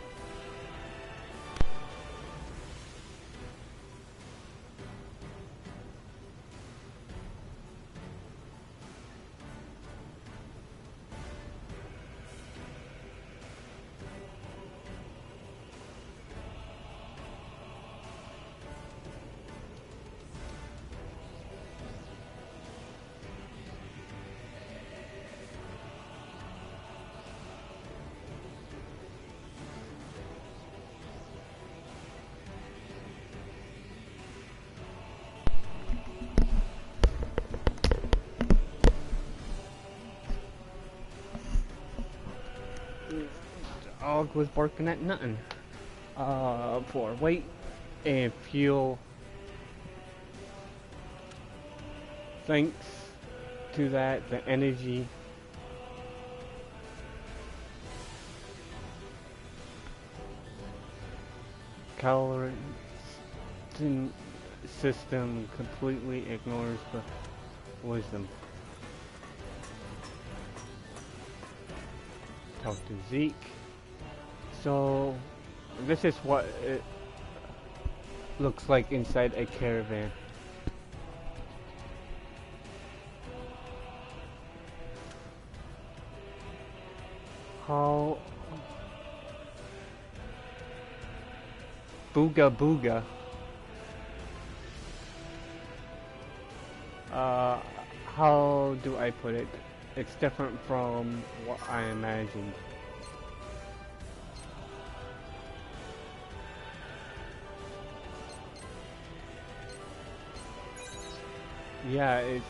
Dog was barking at nothing. For weight and fuel. Thanks to that, the energy calorie system completely ignores the wisdom. Talk to Zeke. So, this is what it looks like inside a caravan. How Booga Booga. How do I put it? It's different from what I imagined. Yeah, it's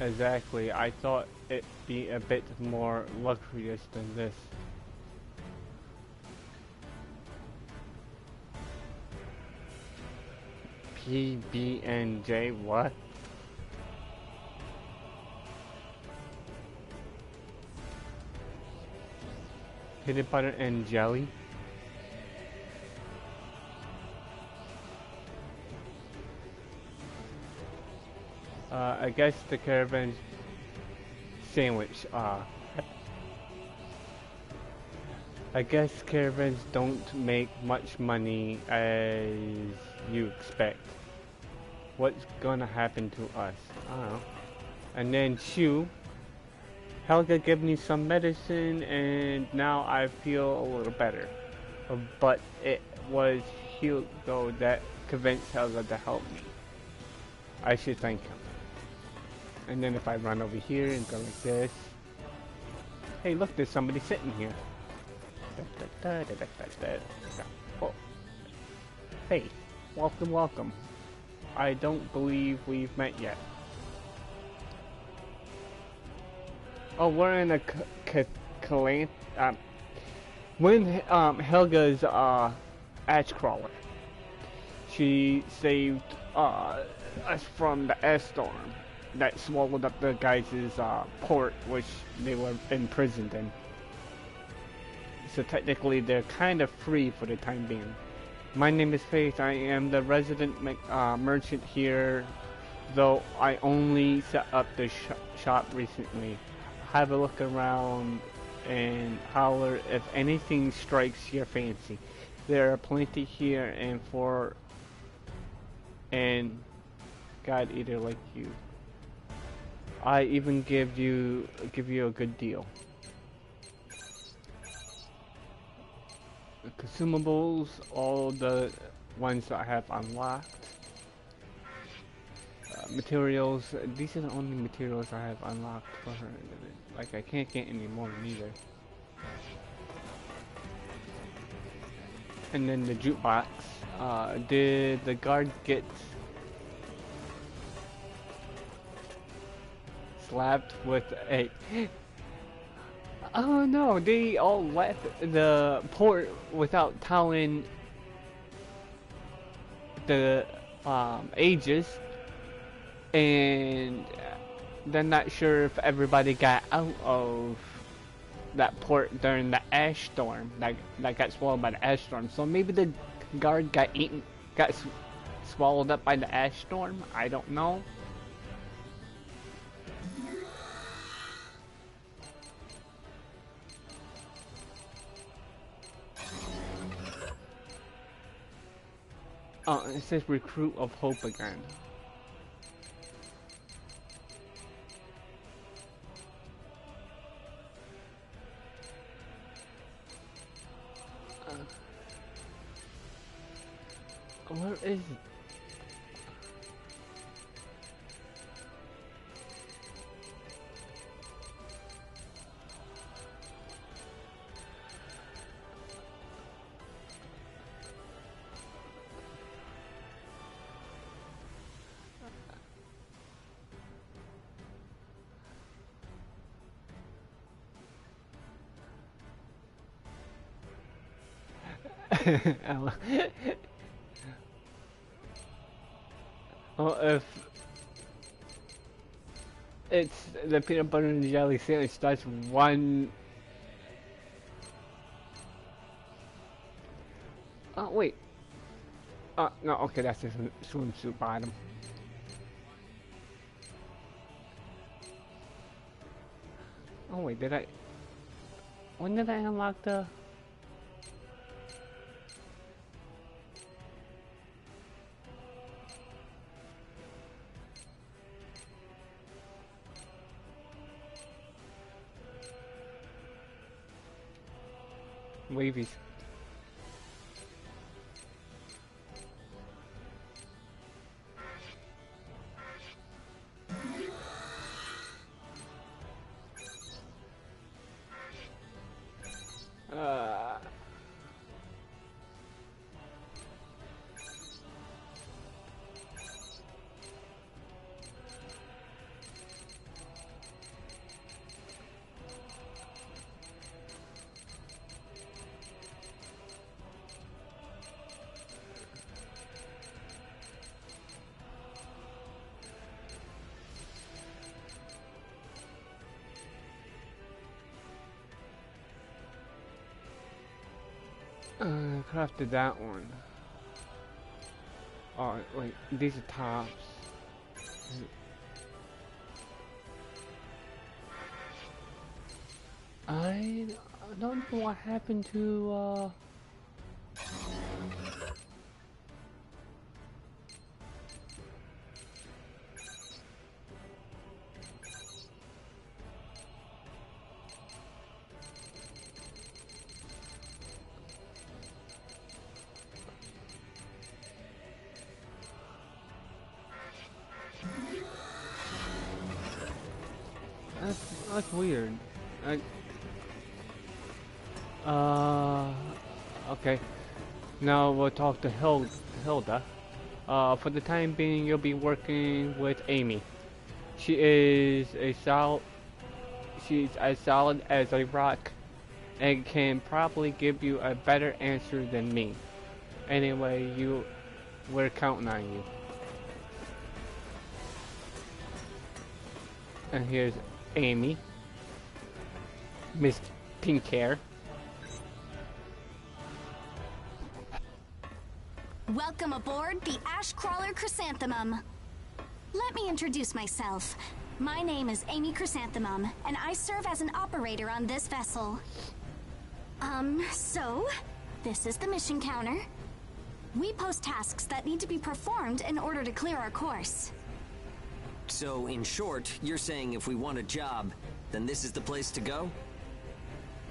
exactly. I thought it'd be a bit more luxurious than this. PB&J, what? Peanut butter and jelly? I guess the caravan sandwich. I guess caravans don't make much money as you expect. What's gonna happen to us? I don't know. And then Shu, Helga gave me some medicine and now I feel a little better. But it was Hugo that convinced Helga to help me. I should thank him. And then if I run over here and go like this. Hey look, there's somebody sitting here. Oh. Hey, welcome, welcome. I don't believe we've met yet. Oh, we're in a when Helga's ash crawler. She saved us from the ash storm that swallowed up the guys' port, which they were imprisoned in. So technically they're kind of free for the time being. My name is Faith. I am the resident merchant here, though I only set up the shop recently. Have a look around and holler if anything strikes your fancy. There are plenty here and for an God eater like you. I even give you a good deal. Consumables, all the ones that I have unlocked. Materials, these are the only materials I have unlocked for her. Like, I can't get any more neither. And then the jukebox. Did the guard get slapped with a... Oh no, they all left the port without telling the ages, and they're not sure if everybody got out of that port during the ash storm that got swallowed by the ash storm. So maybe the guard got swallowed up by the ash storm. I don't know. It says Recruit of Hope again. Where is it? Well, if it's the peanut butter and jelly sandwich, that's one. Oh wait. No, okay, that's the swimsuit bottom. Oh wait, did I? When did I unlock the? Wavies. Crafted that one. Oh wait, these are tops. I don't know what happened to that's weird. Okay. Now we'll talk to Hilda. For the time being, you'll be working with Amy. She's as solid as a rock, and can probably give you a better answer than me. Anyway, we're counting on you. And here's Amy, Miss Pink Hair. Welcome aboard the Ashcrawler Chrysanthemum. Let me introduce myself. My name is Amy Chrysanthemum, and I serve as an operator on this vessel. So, this is the mission counter. We post tasks that need to be performed in order to clear our course. So, in short, you're saying if we want a job, then this is the place to go?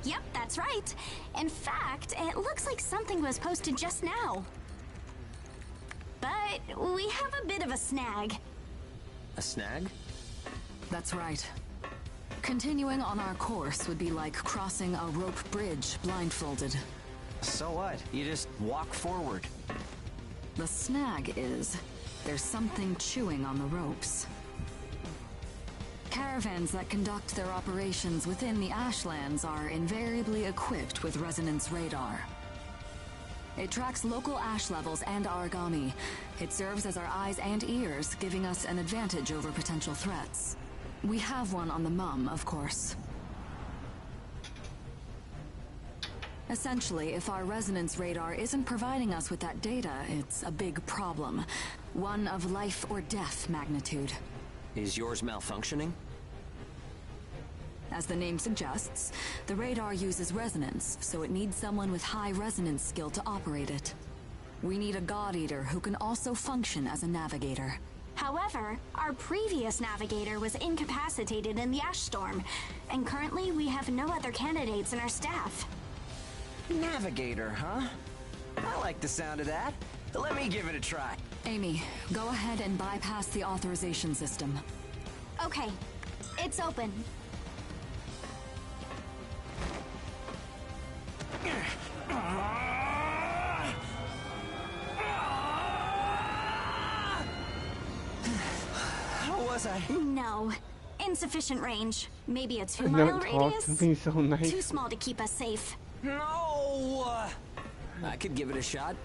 Yep, that's right. In fact, it looks like something was posted just now. But we have a bit of a snag. A snag? That's right. Continuing on our course would be like crossing a rope bridge blindfolded. So what? You just walk forward. The snag is, there's something chewing on the ropes. Caravans that conduct their operations within the Ashlands are invariably equipped with resonance radar. It tracks local ash levels and origami. It serves as our eyes and ears, giving us an advantage over potential threats. We have one on the Mum, of course. Essentially, if our resonance radar isn't providing us with that data, it's a big problem. One of life or death magnitude. Is yours malfunctioning? As the name suggests, the radar uses resonance, so it needs someone with high resonance skill to operate it. We need a God Eater who can also function as a navigator. However, our previous navigator was incapacitated in the ash storm, and currently we have no other candidates in our staff. Navigator, huh? I like the sound of that. Let me give it a try. Amy, go ahead and bypass the authorization system. Okay, it's open. How was I? No. Insufficient range. Maybe a 2 Don't mile talk radius? to me so nice. Too small to keep us safe. No! I could give it a shot.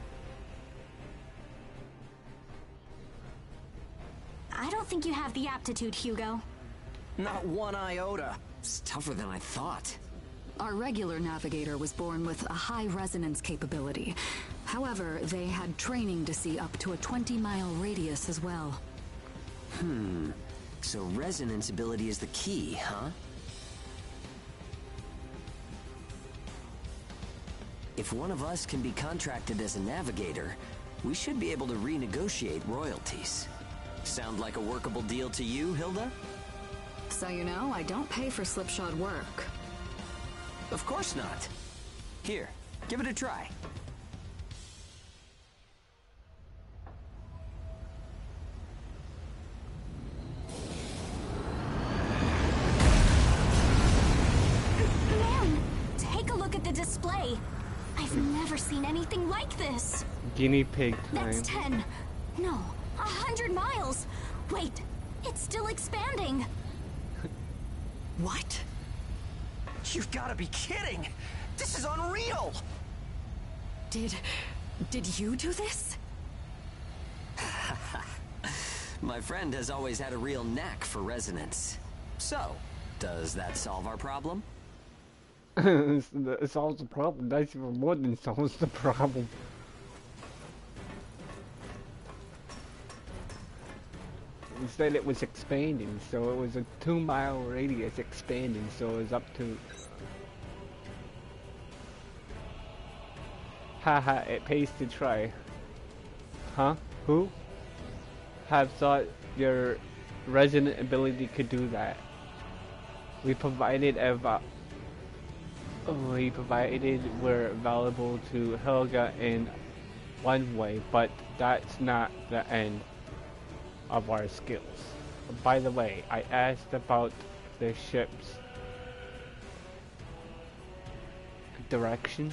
I don't think you have the aptitude, Hugo. Not one iota. It's tougher than I thought. Our regular navigator was born with a high resonance capability. However, they had training to see up to a 20-mile radius as well. So resonance ability is the key, huh? If one of us can be contracted as a navigator, we should be able to renegotiate royalties. Sound like a workable deal to you, Hilda? So you know, I don't pay for slipshod work. Of course not. Here, give it a try. Man, take a look at the display. I've never seen anything like this. Guinea pig That's time. 10. No, 100 miles. Wait, it's still expanding. What? You've got to be kidding! This is unreal! Did you do this? My friend has always had a real knack for resonance. So, does that solve our problem? It solves the problem. That's even more than solves the problem. Instead it was expanding, so it was a 2 mile radius expanding, so it was up to Haha, it pays to try. Huh? Who? Have thought your resident ability could do that. We provided were valuable to Helga in one way, but that's not the end of our skills. By the way, I asked about the ship's direction.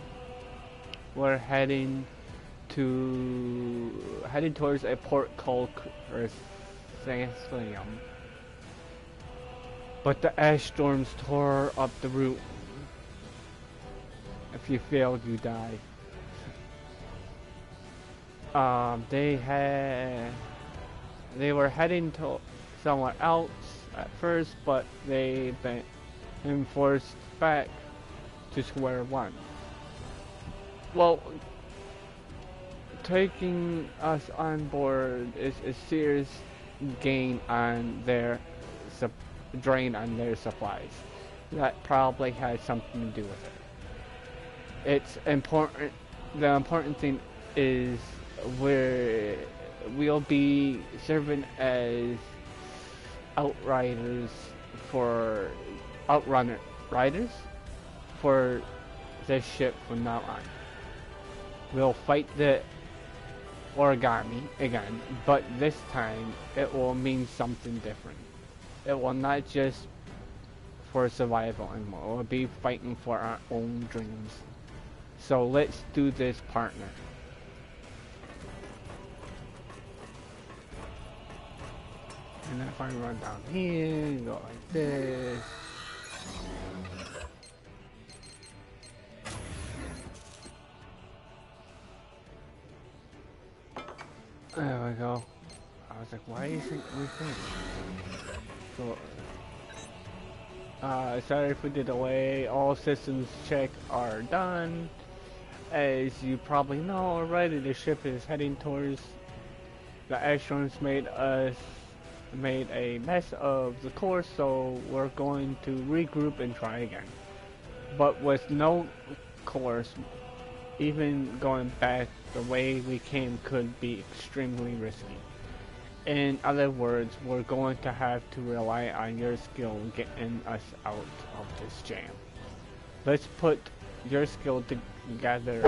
We're heading towards a port called Chrysanthemum. But the ash storms tore up the route. If you failed, you die. They were heading to somewhere else at first, but they've been forced back to square one. Well, taking us on board is a serious gain on their drain on their supplies. That probably has something to do with it. It's important. The important thing is we'll be serving as riders for this ship from now on. We'll fight the origami again, but this time it will mean something different. It will not just for survival anymore. We'll be fighting for our own dreams. So let's do this, partner. And if I run down here, go like this. There we go. I was like, why isn't anything? So, sorry for the delay. All systems check are done. As you probably know already, the ship is heading towards the Ashrons made a mess of the course, so we're going to regroup and try again. But with no course, even going back the way we came could be extremely risky. In other words, we're going to have to rely on your skill getting us out of this jam. Let's put your skill together.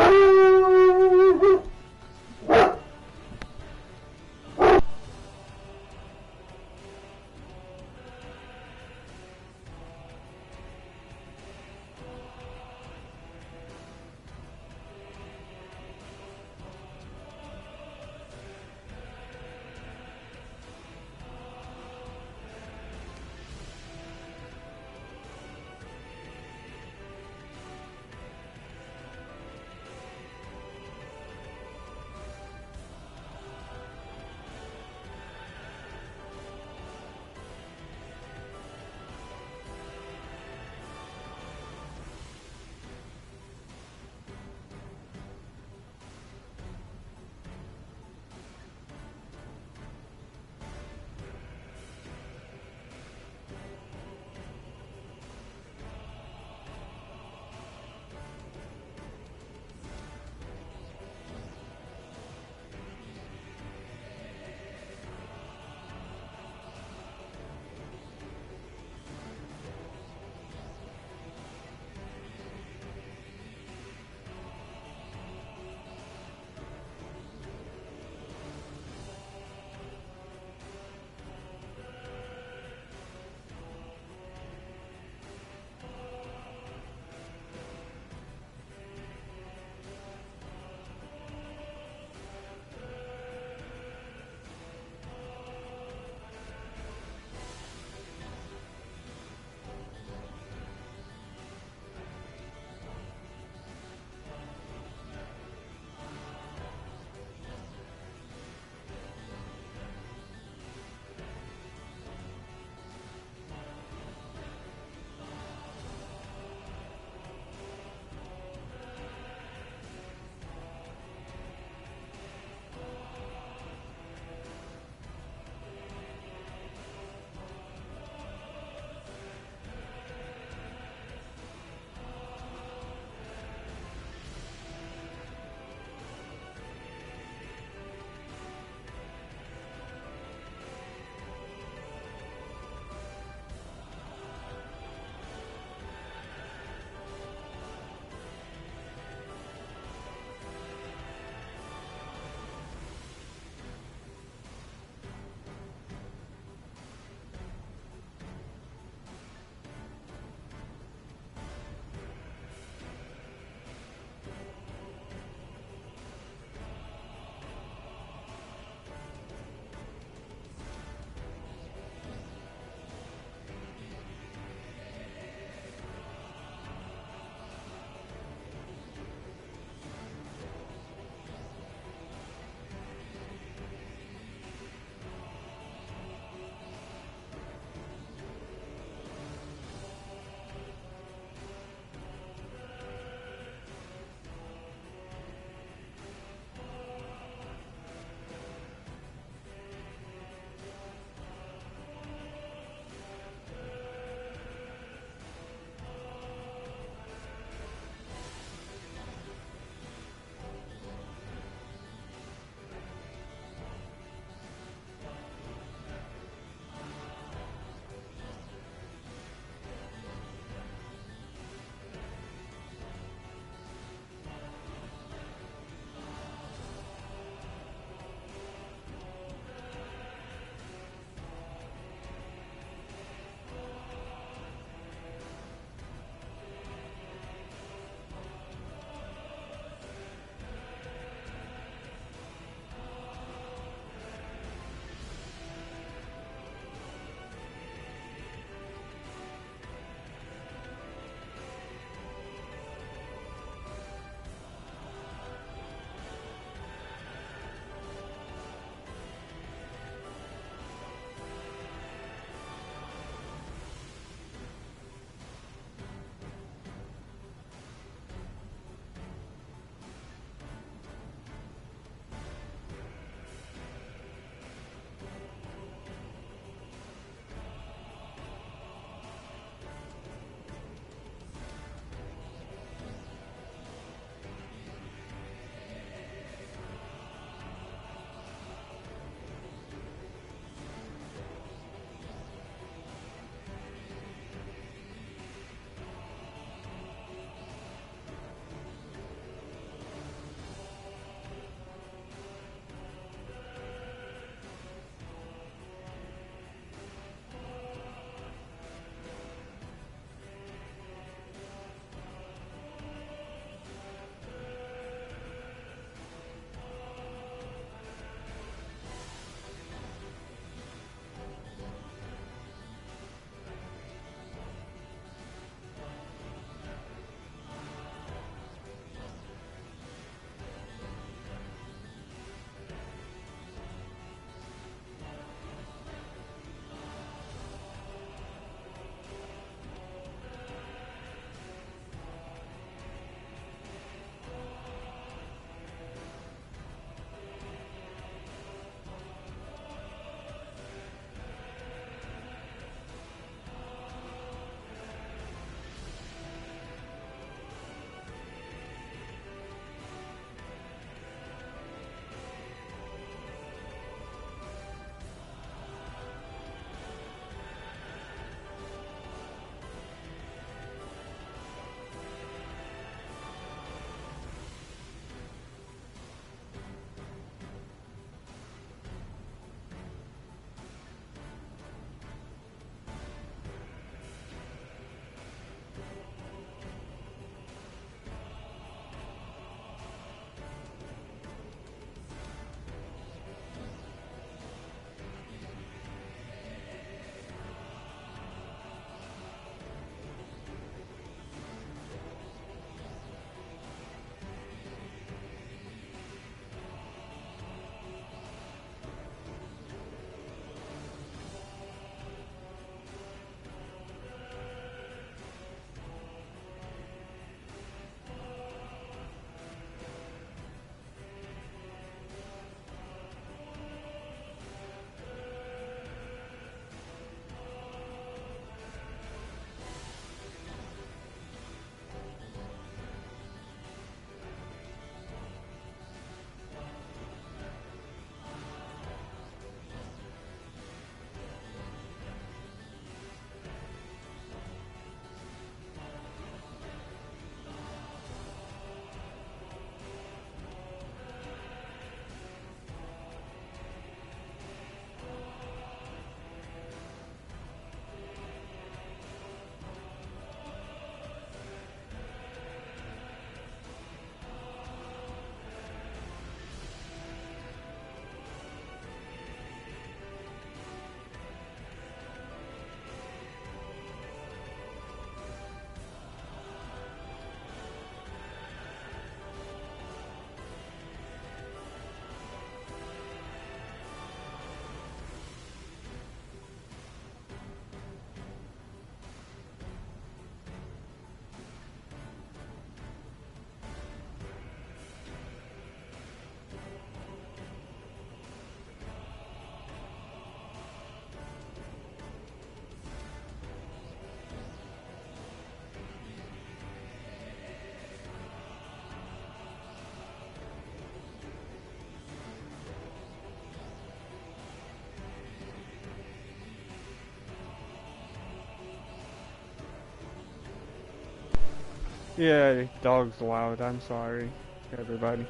Yeah, the dog's loud. I'm sorry, everybody.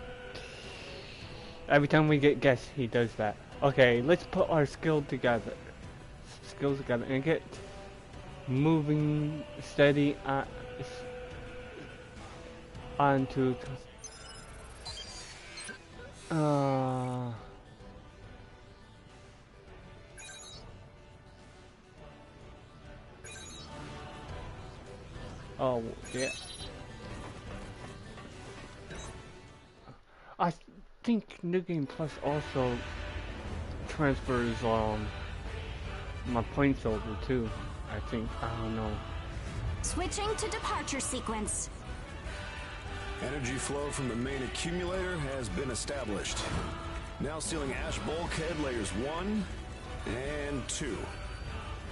Every time we get guests, he does that. Okay, let's put our skills together and get moving steady onto. Oh yeah. I think New Game Plus also transfers my points over too. I think, I don't know. Switching to departure sequence. Energy flow from the main accumulator has been established. Now sealing ash bulkhead layers 1 and 2.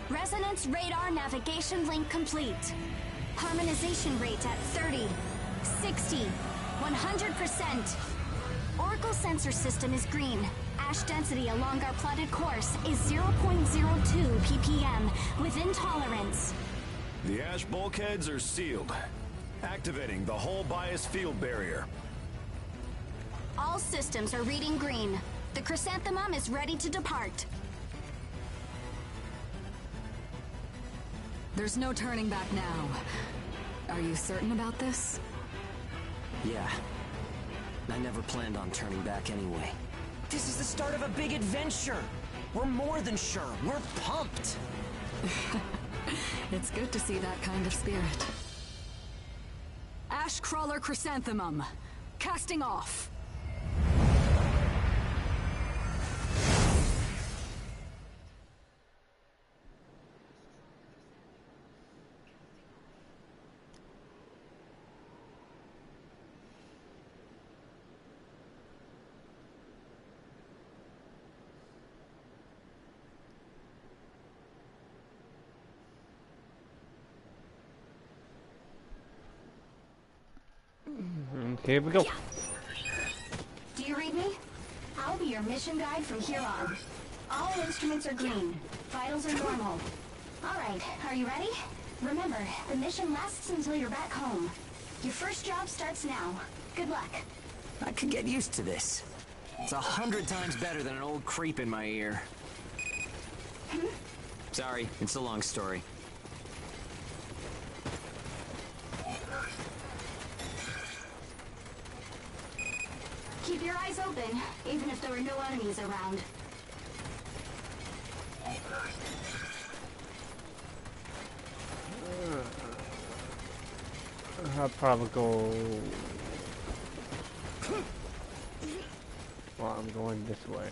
Resonance radar navigation link complete. Harmonization rate at 30, 60, 100%. Oracle sensor system is green. Ash density along our plotted course is 0.02 ppm, within tolerance. The ash bulkheads are sealed. Activating the whole bias field barrier. All systems are reading green. The chrysanthemum is ready to depart. There's no turning back now. Are you certain about this? Yeah. I never planned on turning back anyway. This is the start of a big adventure. We're more than sure. We're pumped. It's good to see that kind of spirit. Ash Crawler Chrysanthemum. Casting off. Here we go. Do you read me? I'll be your mission guide from here on. All instruments are green. Vitals are normal. Alright, are you ready? Remember, the mission lasts until you're back home. Your first job starts now. Good luck. I could get used to this. It's 100 times better than an old creep in my ear. Sorry, it's a long story. Keep your eyes open, even if there are no enemies around. I'll probably go. Well, I'm going this way.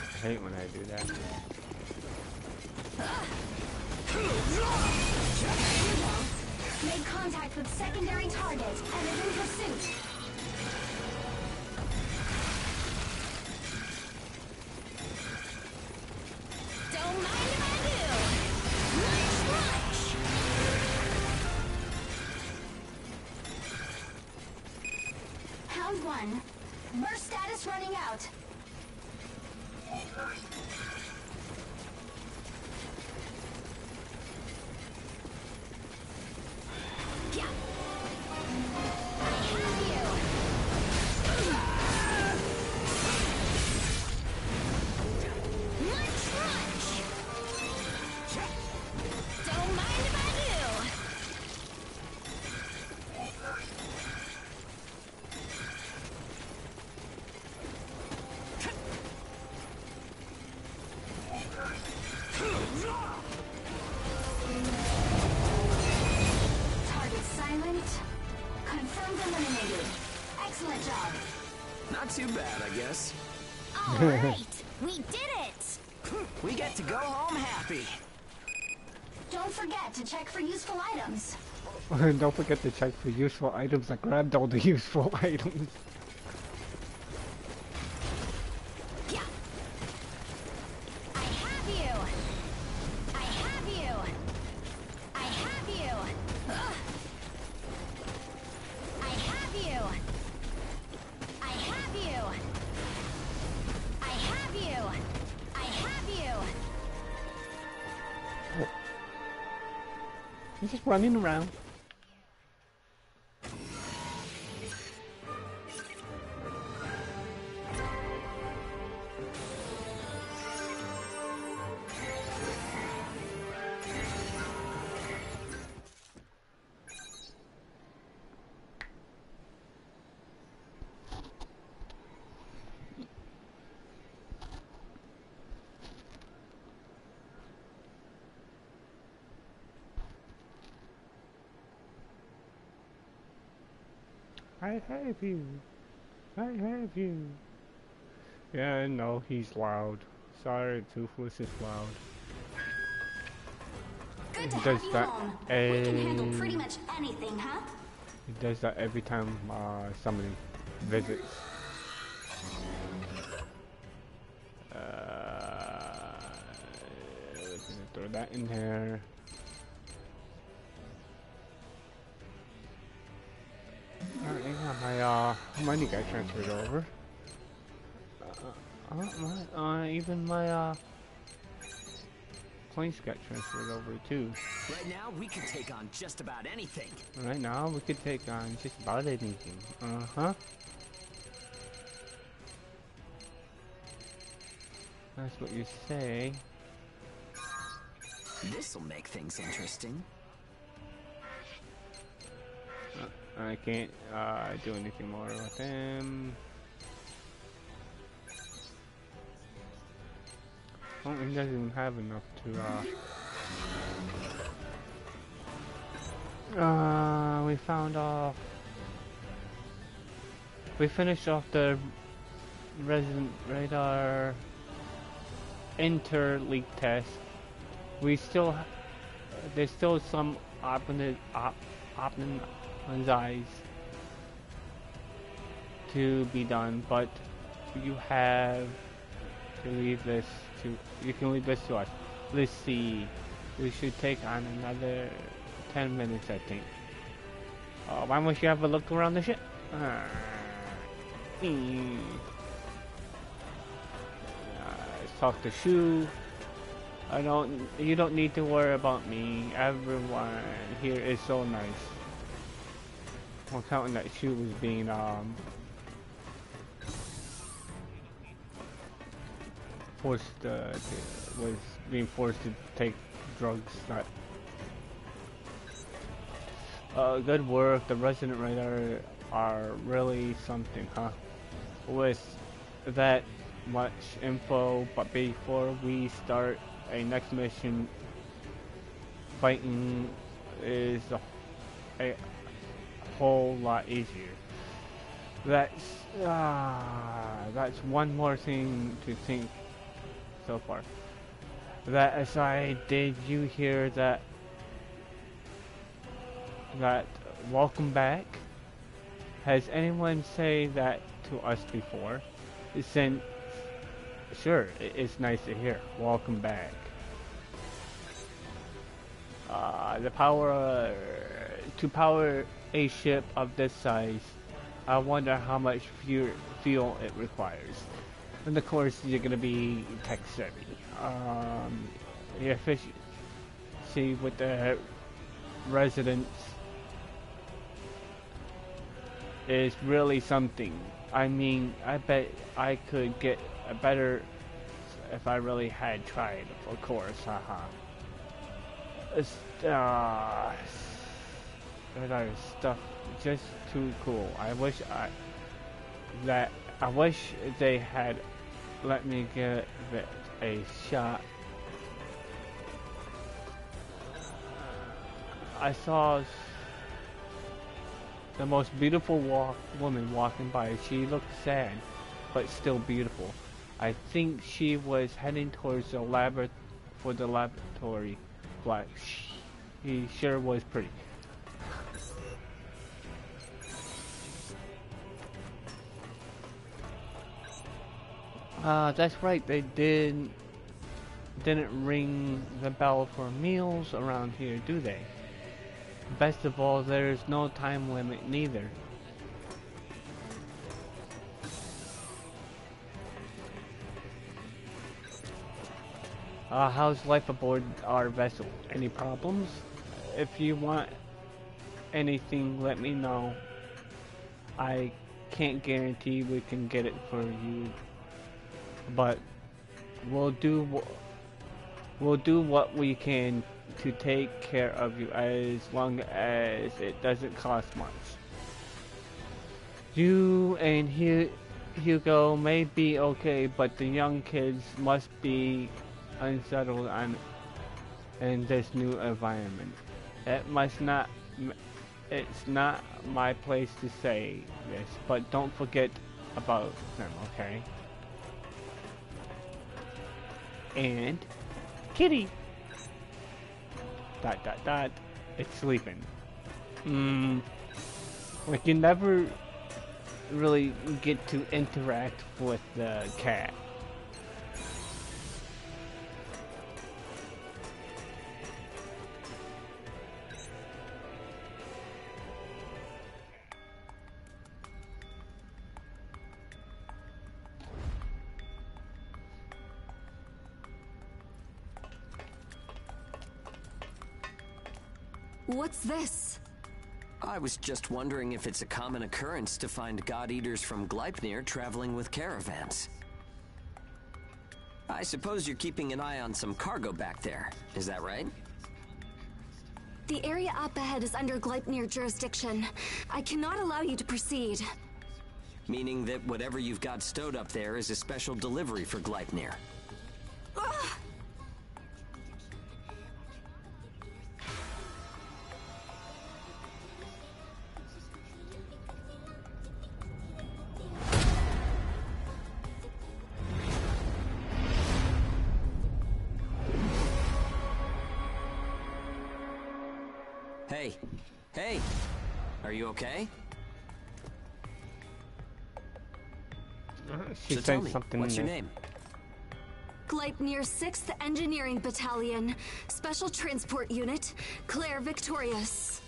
I hate when I do that. Made contact with secondary target and is in pursuit. Don't mind if I do. Lunch, lunch. Hound 1. Burst status running out. Too bad, I guess. All right, we did it. We get to go home happy. Don't forget to check for useful items. Don't forget to check for useful items. I grabbed all the useful items. Yeah. I have you. I have you. I have you. Ugh. I have you. He's just running around. I have you. I have you. Yeah, I know he's loud. Sorry, Toothless is loud. Good to He have does you that home. We can handle pretty much anything, huh? He does that every time somebody visits. We're gonna throw that in there. Alright, yeah, my money got transferred over. Even my points got transferred over too. Right now, we can take on just about anything. Right now, we could take on just about anything. Uh-huh. That's what you say. This'll make things interesting. I can't do anything more with him. Oh, he doesn't even have enough to we found off. We finished off the Resident Radar Inter-League test. We still, there's still some optimize to be done, but you have to leave this to, you can leave this to us. Let's see, we should take on another 10 minutes, I think. Why don't you have a look around the ship? Let's talk to Shu. You don't need to worry about me. Everyone here is so nice. Well, counting that Shu was being was being forced to take drugs. Good work. The Resident Radar are really something, huh? With that much info, but before we start a next mission, fighting is a whole lot easier. That's one more thing to think so far. That aside, did you hear that welcome back? Has anyone say that to us before? Since sure, it's nice to hear. Welcome back. The power to power a ship of this size, I wonder how much fuel it requires. And of course, you're gonna be tech savvy. The efficiency with the residents is really something. I mean, I bet I could get a better if I really had tried, of course, haha. That stuff just too cool. I wish they had let me give it a shot. I saw the most beautiful woman walking by. She looked sad, but still beautiful. I think she was heading towards the laboratory block. He sure was pretty. That's right. They didn't ring the bell for meals around here, do they? Best of all, there's no time limit neither. How's life aboard our vessel? Any problems? if you want anything, let me know. I can't guarantee we can get it for you, but we'll do what we can to take care of you as long as it doesn't cost much. You and Hugo may be okay, but the young kids must be unsettled in this new environment. It's not my place to say this, but don't forget about them, okay? And Kitty. ... It's sleeping. Like you never really get to interact with the cat. What's this? I was just wondering if it's a common occurrence to find God Eaters from Gleipnir traveling with caravans. I suppose you're keeping an eye on some cargo back there, is that right? The area up ahead is under Gleipnir jurisdiction. I cannot allow you to proceed. Meaning that whatever you've got stowed up there is a special delivery for Gleipnir. Ugh. Hey! Are you okay? She's saying something. What's your name? Gleipnir 6th Engineering Battalion, Special Transport Unit, Claire Victorious.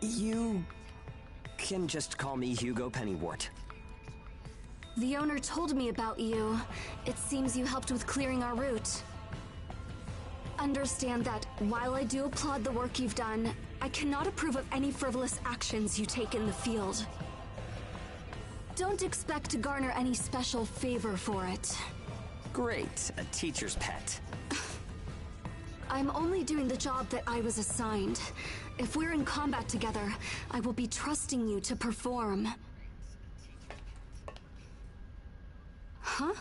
You can just call me Hugo Pennywort. The owner told me about you. It seems you helped with clearing our route. Understand that while I do applaud the work you've done, I cannot approve of any frivolous actions you take in the field. Don't expect to garner any special favor for it. Great, a teacher's pet. I'm only doing the job that I was assigned. If we're in combat together, I will be trusting you to perform. Huh?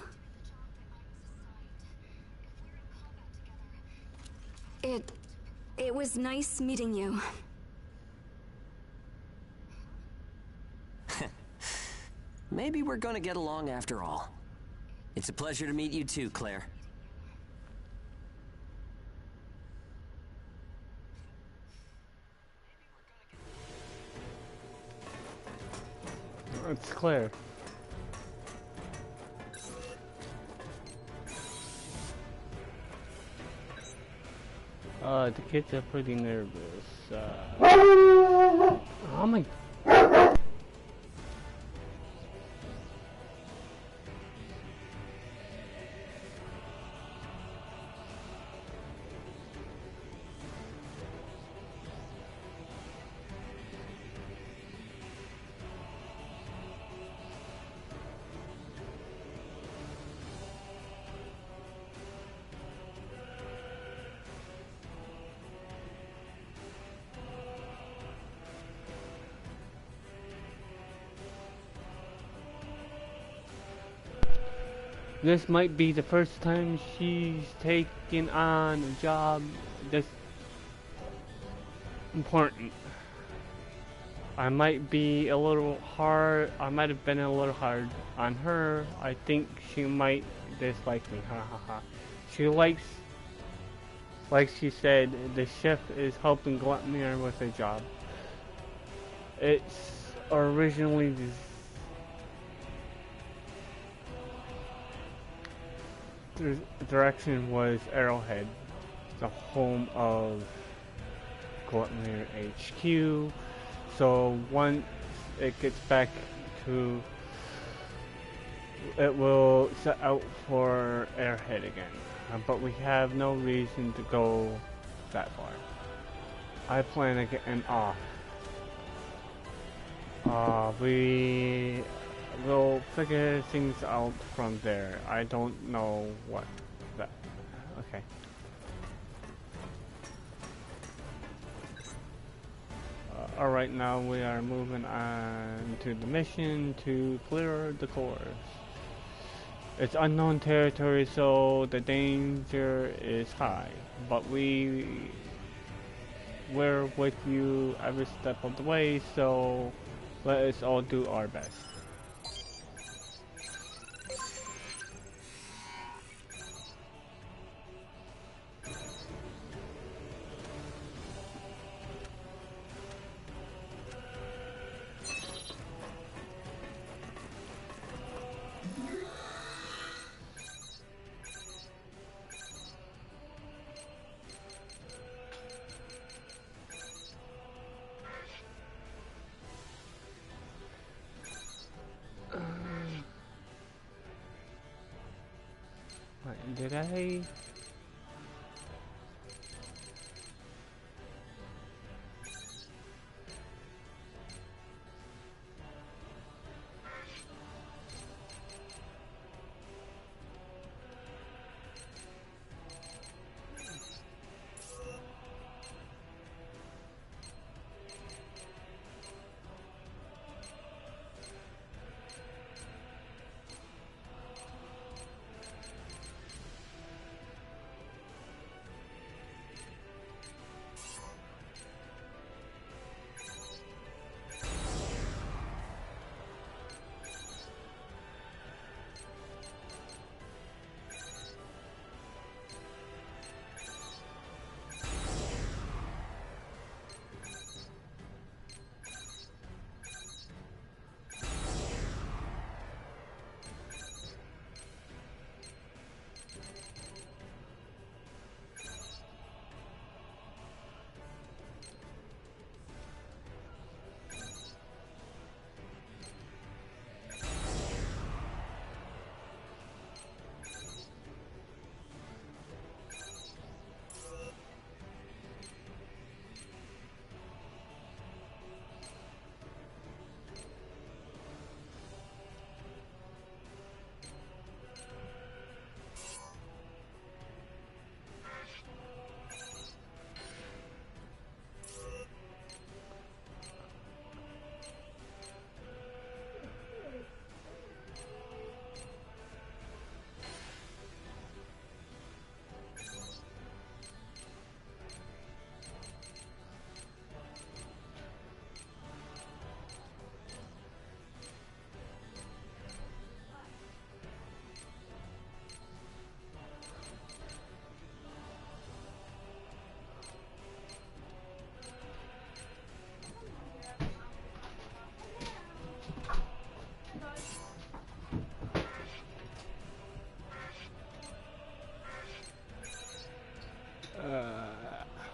It was nice meeting you. Maybe we're gonna get along after all. It's a pleasure to meet you too, Claire. It's Claire. The kids are pretty nervous. Oh my... This might be the first time she's taken on a job this important. I might have been a little hard on her. I think she might dislike me. Ha ha ha. She likes, like she said, the chef is helping Gleipnir with a job. It's originally the direction was Arrowhead, the home of Gleipnir HQ. So once it gets back to, it will set out for Arrowhead again. but we have no reason to go that far. I plan on getting off. We will figure things out from there. I don't know what that. Okay. Alright, now we are moving on to the mission to clear the course. It's unknown territory, so the danger is high, but we're with you every step of the way, so let us all do our best. Did I?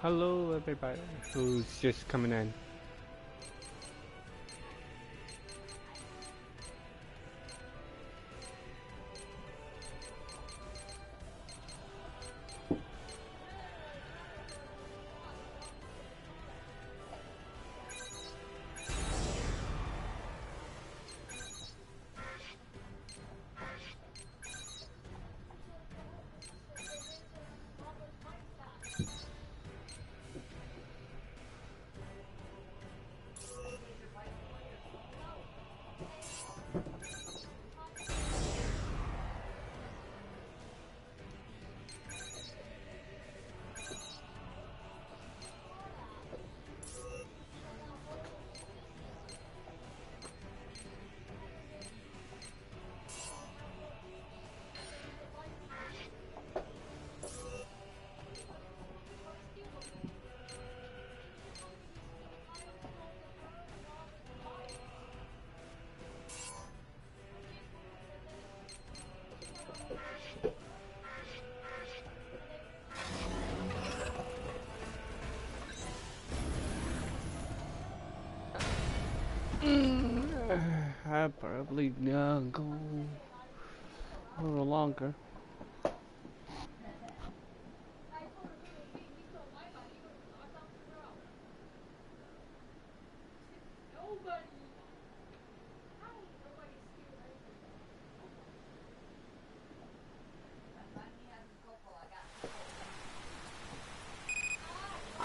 Hello everybody who's just coming in. I probably go a little longer.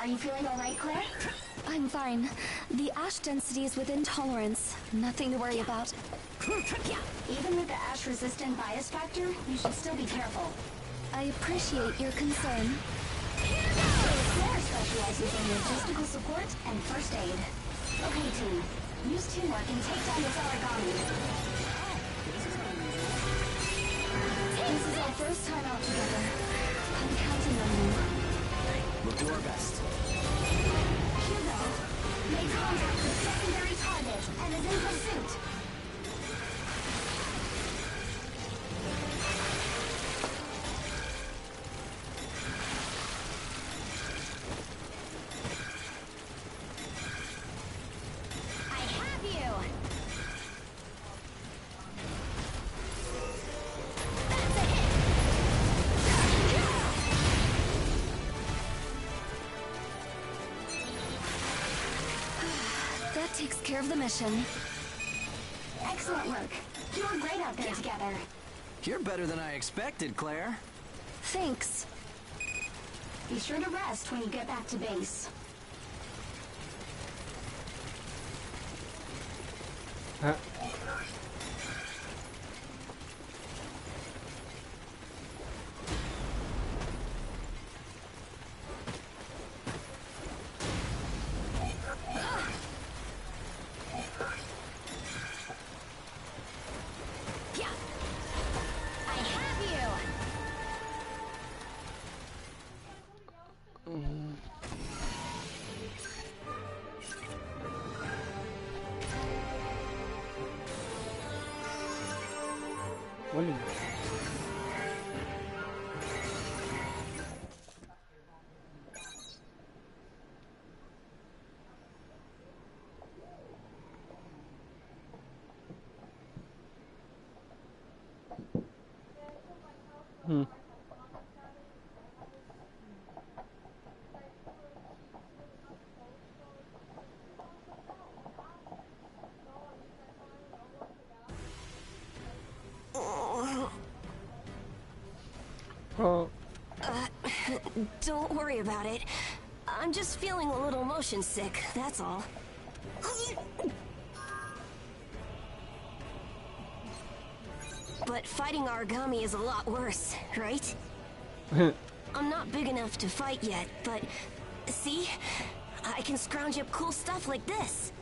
you feeling alright, Claire? I'm fine. The ash density is within tolerance. Nothing to worry about. Even with the ash-resistant bias factor, you should still be careful. I appreciate your concern. Claire specializes in logistical support and first aid. Okay, team. Use teamwork and take down this origami. This is our first time out together. I'm counting on you. We'll do our best. Hugo, made contact with secondary target and is in pursuit. I have you! That's a hit! That takes care of the mission. Excellent work. You were great out there together. You're better than I expected, Claire. Thanks. Be sure to rest when you get back to base. Huh? Yeah. I have you. What is Oh, Don't worry about it. I'm just feeling a little motion sick, that's all. But fighting Aragami is a lot worse, right? I'm not big enough to fight yet, but see? I can scrounge up cool stuff like this.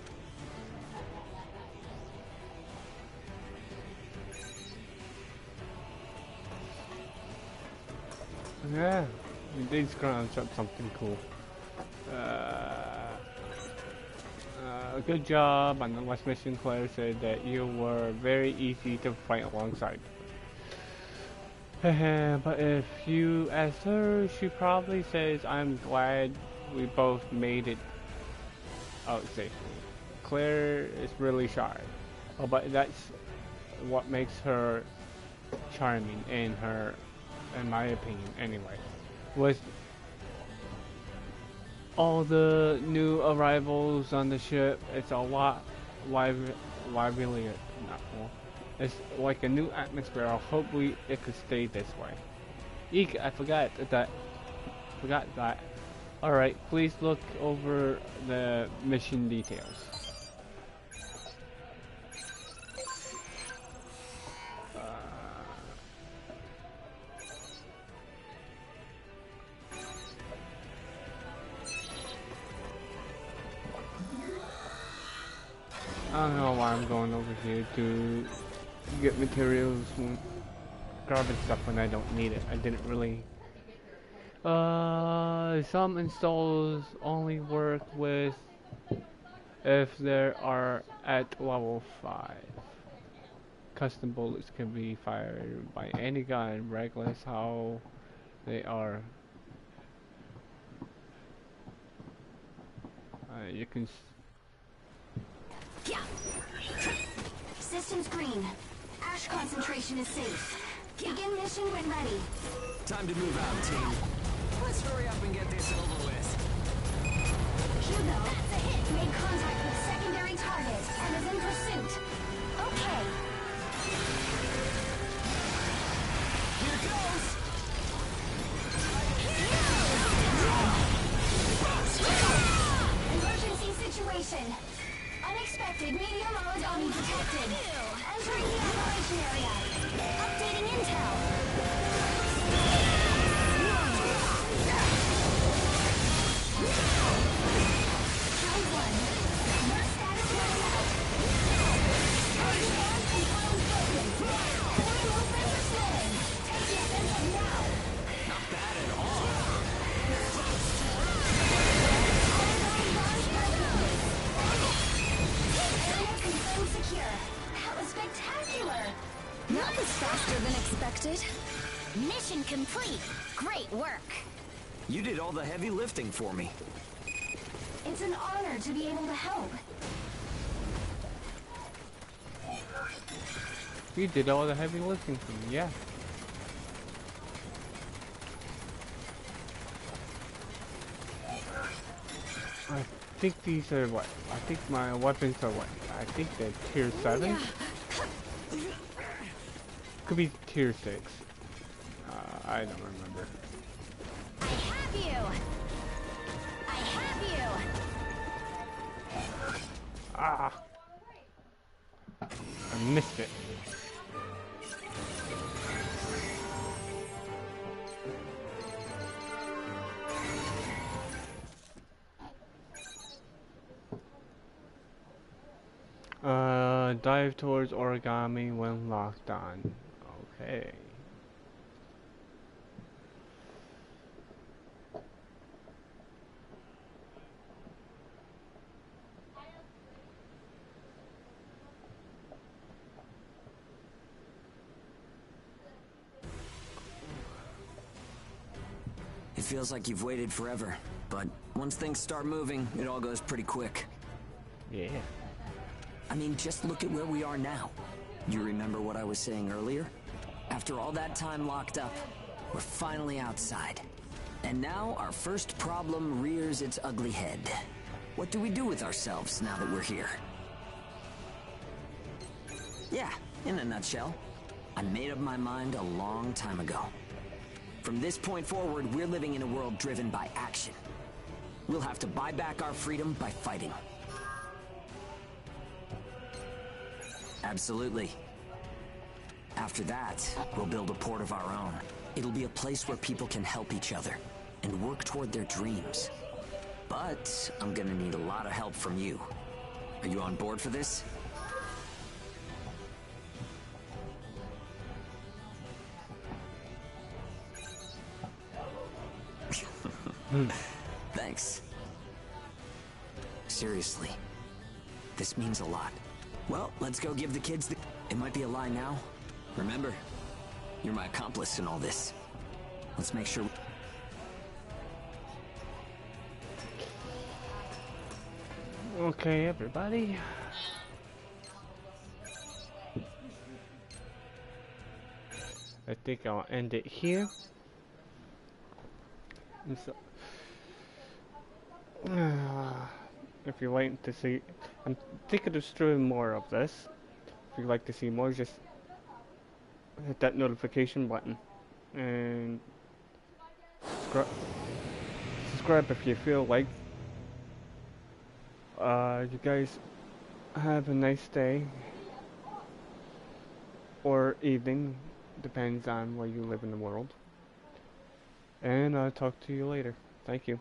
yeah, you did scrounge up something cool. Good job on the last mission. Claire said that you were very easy to fight alongside. But if you ask her, she probably says, I'm glad we both made it out safely. Claire is really shy. Oh, but that's what makes her charming in my opinion anyway. With all the new arrivals on the ship, it's a lot lively. It's like a new atmosphere. Hopefully it could stay this way. Eek, I forgot that. Alright, please look over the mission details. I don't know why I'm going over here to get materials and garbage stuff when I don't need it. I didn't really. Some installs only work with if they are at level 5. Custom bullets can be fired by any gun, regardless how they are. You can. Yeah. Systems green. Ash concentration is safe. Begin mission when ready. Time to move out, team. Let's hurry up and get this over with. Hugo, that's a hit. Made contact with secondary target and is in pursuit. Okay. Here goes! detected. Entering the operation area. Updating intel. Round one. Your status level out. Target and control broken. Core movements are slowing. Take the offensive now. Not bad at all. Area confirmed secure. That was spectacular. That was faster than expected. Mission complete. Great work. You did all the heavy lifting for me. It's an honor to be able to help. You did all the heavy lifting for me, yeah. I think these are what? I think my weapons are what? I think they're tier 7? Could be tier 6. I don't remember. I have you. I have you. Ah! I missed it. Dive towards origami when locked on. Okay. It feels like you've waited forever, but once things start moving, it all goes pretty quick. Yeah. I mean, just look at where we are now. You remember what I was saying earlier? After all that time locked up, we're finally outside. And now our first problem rears its ugly head. What do we do with ourselves now that we're here? Yeah, in a nutshell, I made up my mind a long time ago. From this point forward, we're living in a world driven by action. We'll have to buy back our freedom by fighting. Absolutely. After that, we'll build a port of our own. It'll be a place where people can help each other and work toward their dreams. But I'm gonna need a lot of help from you. Are you on board for this? Thanks. Seriously, this means a lot. Well, let's go give the kids the... It might be a lie now. Remember, you're my accomplice in all this. Let's make sure... Okay, everybody. I think I'll end it here. And so, if you're waiting to see, I'm thinking of streaming more of this. If you'd like to see more, just hit that notification button and subscribe if you feel like. You guys have a nice day or evening, depends on where you live in the world. And I'll talk to you later. Thank you.